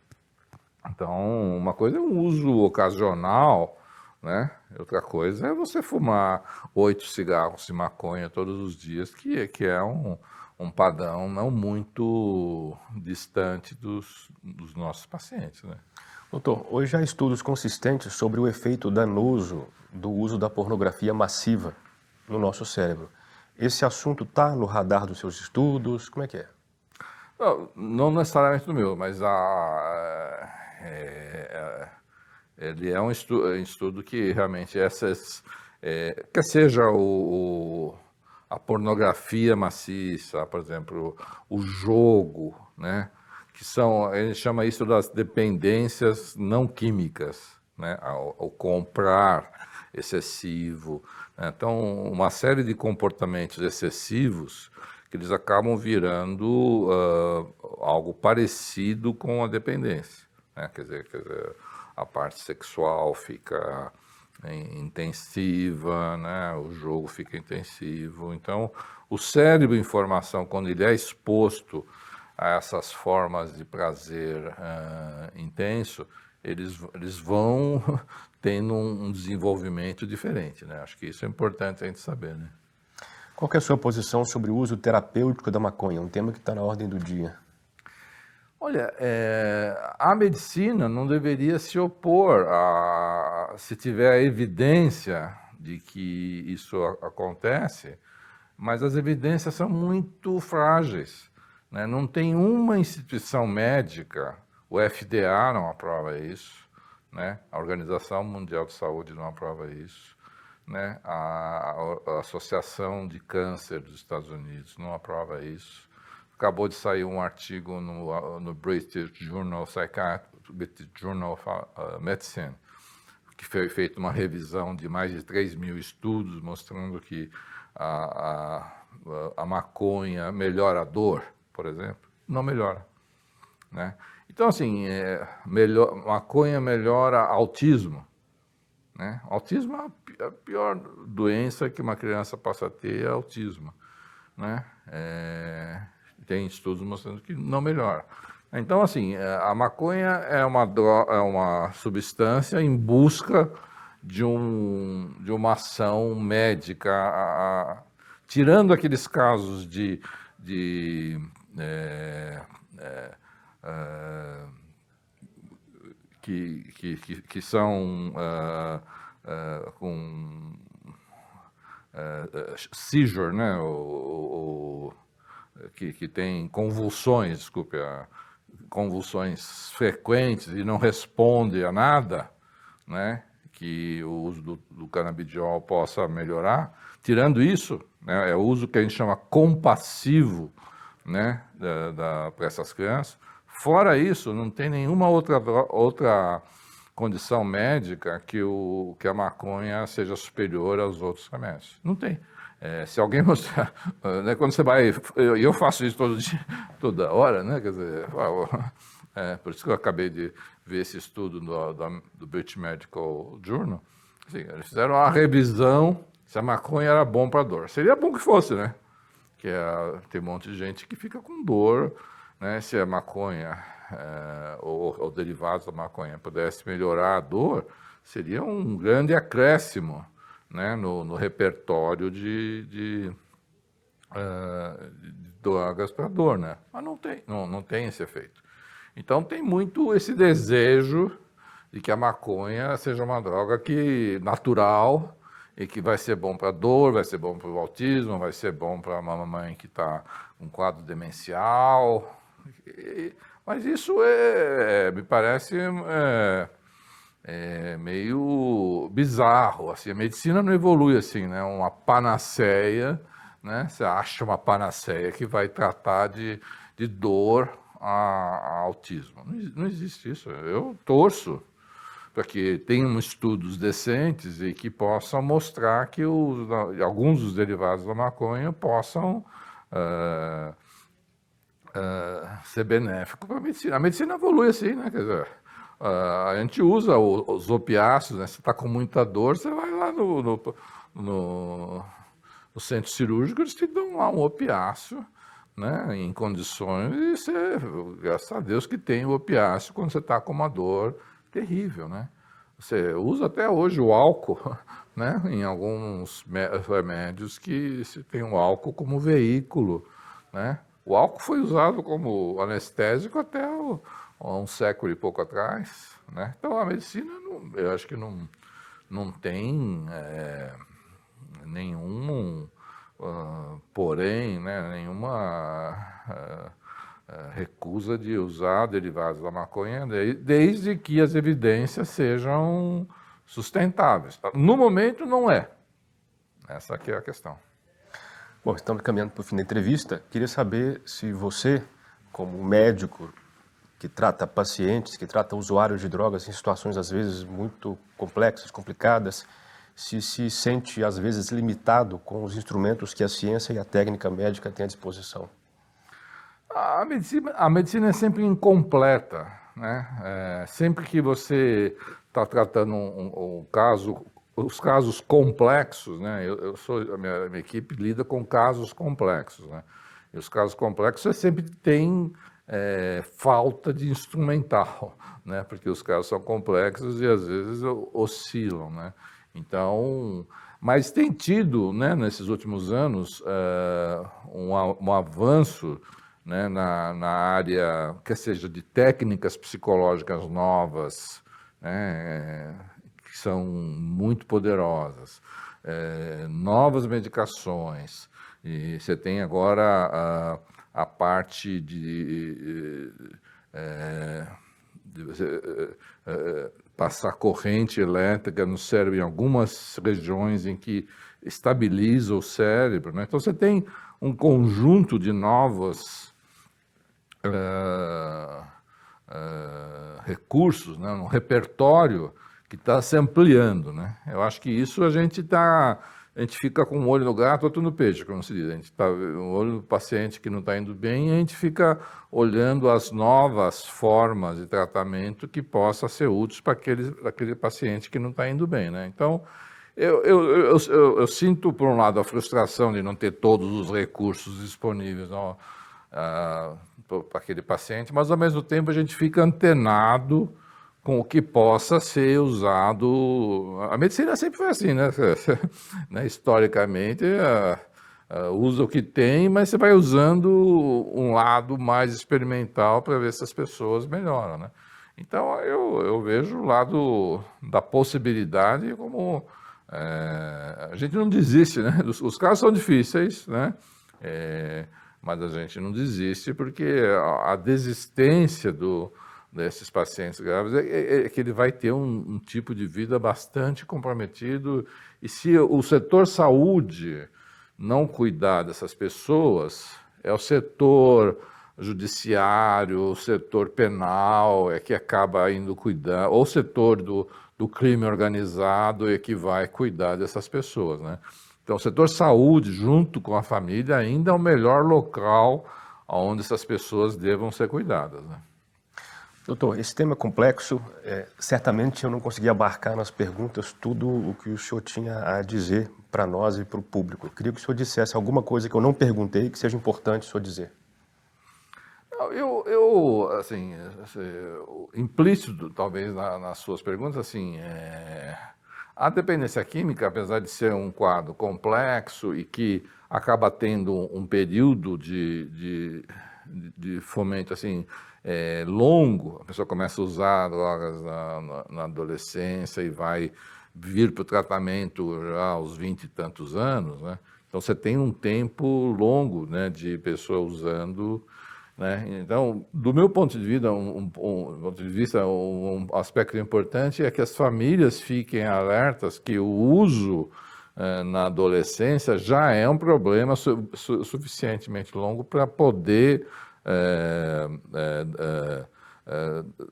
Então, uma coisa é um uso ocasional, né? Outra coisa é você fumar 8 cigarros de maconha todos os dias, que é um padrão não muito distante dos nossos pacientes, né? Doutor, hoje há estudos consistentes sobre o efeito danoso do uso da pornografia massiva no nosso cérebro. Esse assunto está no radar dos seus estudos? Como é que é? Não necessariamente no meu, mas ele é um estudo que realmente quer seja a pornografia maciça, por exemplo, o jogo, né? A gente chama isso das dependências não químicas, né? Ao comprar excessivo, né? Então, uma série de comportamentos excessivos que eles acabam virando algo parecido com a dependência, né? Quer dizer, a parte sexual fica intensiva, né? O jogo fica intensivo. Então, o cérebro em formação, quando ele é exposto a essas formas de prazer intenso, eles vão tendo um desenvolvimento diferente, né? Acho que isso é importante a gente saber, né? Qual que é a sua posição sobre o uso terapêutico da maconha? Um tema que está na ordem do dia. Olha, a medicina não deveria se opor se tiver a evidência de que isso acontece, mas as evidências são muito frágeis, né? Não tem uma instituição médica, o FDA não aprova isso, né? A Organização Mundial de Saúde não aprova isso, né? A Associação de Câncer dos Estados Unidos não aprova isso. Acabou de sair um artigo no British Journal of Psychiatry, British Journal of Medicine, que foi feita uma revisão de mais de 3.000 estudos mostrando que a maconha melhora a dor, por exemplo. Não melhora, né? Então, assim, maconha melhora autismo, né? Autismo é a pior doença que uma criança possa ter, é autismo, né? Tem estudos mostrando que não melhora. Então, assim, a maconha é uma substância em busca de uma ação médica, tirando aqueles casos que são com seizure, né? Que tem convulsões, desculpe, convulsões frequentes e não responde a nada, né? Que o uso do canabidiol possa melhorar. Tirando isso, né, é o uso que a gente chama compassivo, né, para essas crianças. Fora isso, não tem nenhuma outra condição médica que a maconha seja superior aos outros remédios. Não tem. Se alguém mostrar, né, quando você vai, eu faço isso todo dia, toda hora, né, quer dizer, por isso que eu acabei de ver esse estudo do British Medical Journal. Assim, eles fizeram uma revisão se a maconha era bom para dor. Seria bom que fosse, né? Que tem um monte de gente que fica com dor, né? Se a maconha ou derivados da maconha pudesse melhorar a dor, seria um grande acréscimo, né? No repertório de drogas para dor, né? Mas não tem esse efeito. Então tem muito esse desejo de que a maconha seja uma droga natural e que vai ser bom para dor, vai ser bom para o autismo, vai ser bom para uma mamãe que está com quadro demencial. Mas isso me parece meio bizarro. Assim, a medicina não evolui assim, né? Uma panaceia, né? Você acha uma panaceia que vai tratar de dor a autismo. Não existe isso. Eu torço para que tenham estudos decentes e que possam mostrar que alguns dos derivados da maconha possam ser benéficos para a medicina. A medicina evolui assim, né? Quer dizer, a gente usa os opiáceos, né? Você está com muita dor, você vai lá no centro cirúrgico, eles te dão lá um opiáceo, né, em condições, e você, graças a Deus que tem o opiáceo quando você está com uma dor terrível, né? Você usa até hoje o álcool, né, em alguns remédios que se tem o álcool como veículo, né? O álcool foi usado como anestésico até um século e pouco atrás, né? Então a medicina, eu acho que não tem nenhum porém, né, nenhuma recusa de usar derivados da maconha, desde que as evidências sejam sustentáveis. No momento, não é. Essa aqui é a questão. Bom, estamos caminhando para o fim da entrevista. Queria saber se você, como médico que trata pacientes, que trata usuários de drogas em situações às vezes muito complexas, complicadas, se sente, às vezes, limitado com os instrumentos que a ciência e a técnica médica têm à disposição? A medicina é sempre incompleta, né? Sempre que você está tratando os casos complexos, né? A minha equipe lida com casos complexos, né? E os casos complexos você sempre tem falta de instrumental, né? Porque os casos são complexos e às vezes oscilam, né? Então, mas tem tido, né, nesses últimos anos, um avanço, né, na área, que seja de técnicas psicológicas novas, né, que são muito poderosas, novas medicações. E você tem agora a parte de passar corrente elétrica no cérebro em algumas regiões em que estabiliza o cérebro, né? Então você tem um conjunto de novos recursos, né? Um repertório que está se ampliando, né? Eu acho que isso a gente fica com um olho no gato, outro no peixe, como se diz. A gente está um olho no paciente que não está indo bem, e a gente fica olhando as novas formas de tratamento que possa ser úteis para aquele paciente que não está indo bem, né? Então, eu sinto, por um lado, a frustração de não ter todos os recursos disponíveis para aquele paciente, mas, ao mesmo tempo, a gente fica antenado com o que possa ser usado. A medicina sempre foi assim, né? Historicamente, usa o que tem, mas você vai usando um lado mais experimental para ver se as pessoas melhoram, né? Então, eu vejo o lado da possibilidade como A gente não desiste, né? Os casos são difíceis, né? Mas a gente não desiste porque a desistência desses pacientes graves é que ele vai ter um tipo de vida bastante comprometido, e se o setor saúde não cuidar dessas pessoas, é o setor judiciário, o setor penal que acaba indo cuidar, ou o setor do crime organizado é que vai cuidar dessas pessoas, né? Então, o setor saúde, junto com a família, ainda é o melhor local onde essas pessoas devam ser cuidadas, né? Doutor, esse tema é complexo. Certamente eu não consegui abarcar nas perguntas tudo o que o senhor tinha a dizer para nós e para o público. Eu queria que o senhor dissesse alguma coisa que eu não perguntei que seja importante o senhor dizer. Assim, implícito, talvez, nas suas perguntas, assim, a dependência química, apesar de ser um quadro complexo e que acaba tendo um período de fomento, assim, longo, a pessoa começa a usar drogas na adolescência e vai vir para o tratamento já aos 20 e tantos anos, né? Então, você tem um tempo longo, né, de pessoa usando, né? Então, do meu ponto de vista, um aspecto importante é que as famílias fiquem alertas que o uso na adolescência já é um problema suficientemente longo para poder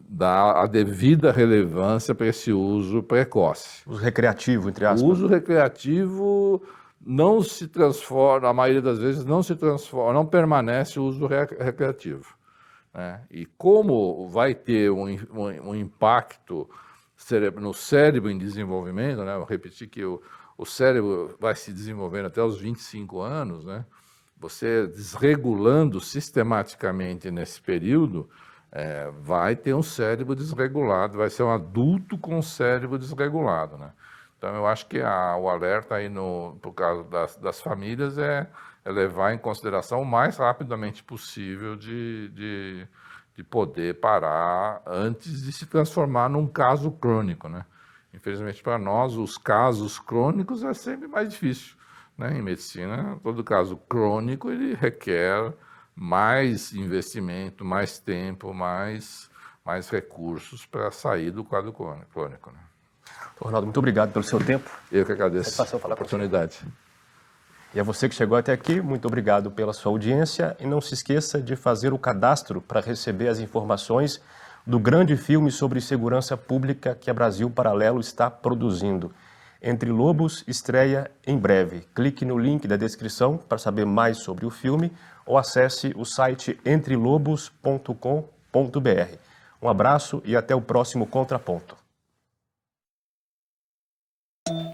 dar a devida relevância para esse uso precoce. Uso recreativo, entre aspas. O uso recreativo não se transforma, a maioria das vezes não se transforma, não permanece o uso recreativo, né? E como vai ter um impacto no cérebro em desenvolvimento, né? Eu repeti que o cérebro vai se desenvolvendo até os 25 anos, né? Você desregulando sistematicamente nesse período, vai ter um cérebro desregulado, vai ser um adulto com cérebro desregulado, né? Então, eu acho que o alerta aí, por causa das famílias, é levar em consideração o mais rapidamente possível de poder parar antes de se transformar num caso crônico, né? Infelizmente, para nós, os casos crônicos é sempre mais difícil, né? Em medicina, todo caso crônico, ele requer mais investimento, mais tempo, mais recursos para sair do quadro crônico, né? Ronaldo, muito obrigado pelo seu tempo. Eu que agradeço a oportunidade. E a você que chegou até aqui, muito obrigado pela sua audiência. E não se esqueça de fazer o cadastro para receber as informações do grande filme sobre segurança pública que a Brasil Paralelo está produzindo. Entre Lobos estreia em breve. Clique no link da descrição para saber mais sobre o filme ou acesse o site entrelobos.com.br. Um abraço e até o próximo Contraponto.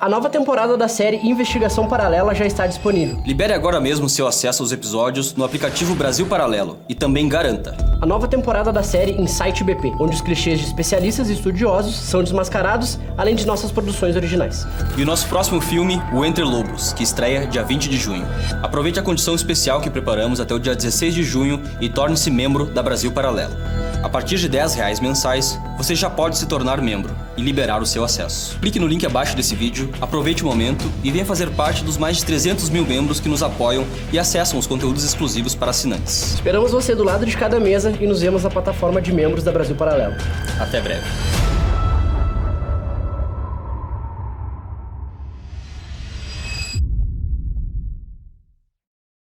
A nova temporada da série Investigação Paralela já está disponível. Libere agora mesmo seu acesso aos episódios no aplicativo Brasil Paralelo e também garanta a nova temporada da série Insight BP, onde os clichês de especialistas e estudiosos são desmascarados, além de nossas produções originais. E o nosso próximo filme, O Entre Lobos, que estreia dia 20 de junho. Aproveite a condição especial que preparamos até o dia 16 de junho e torne-se membro da Brasil Paralelo. A partir de R$10 mensais, você já pode se tornar membro e liberar o seu acesso. Clique no link abaixo desse vídeo, aproveite o momento e venha fazer parte dos mais de 300 mil membros que nos apoiam e acessam os conteúdos exclusivos para assinantes. Esperamos você do lado de cada mesa e nos vemos na plataforma de membros da Brasil Paralelo. Até breve.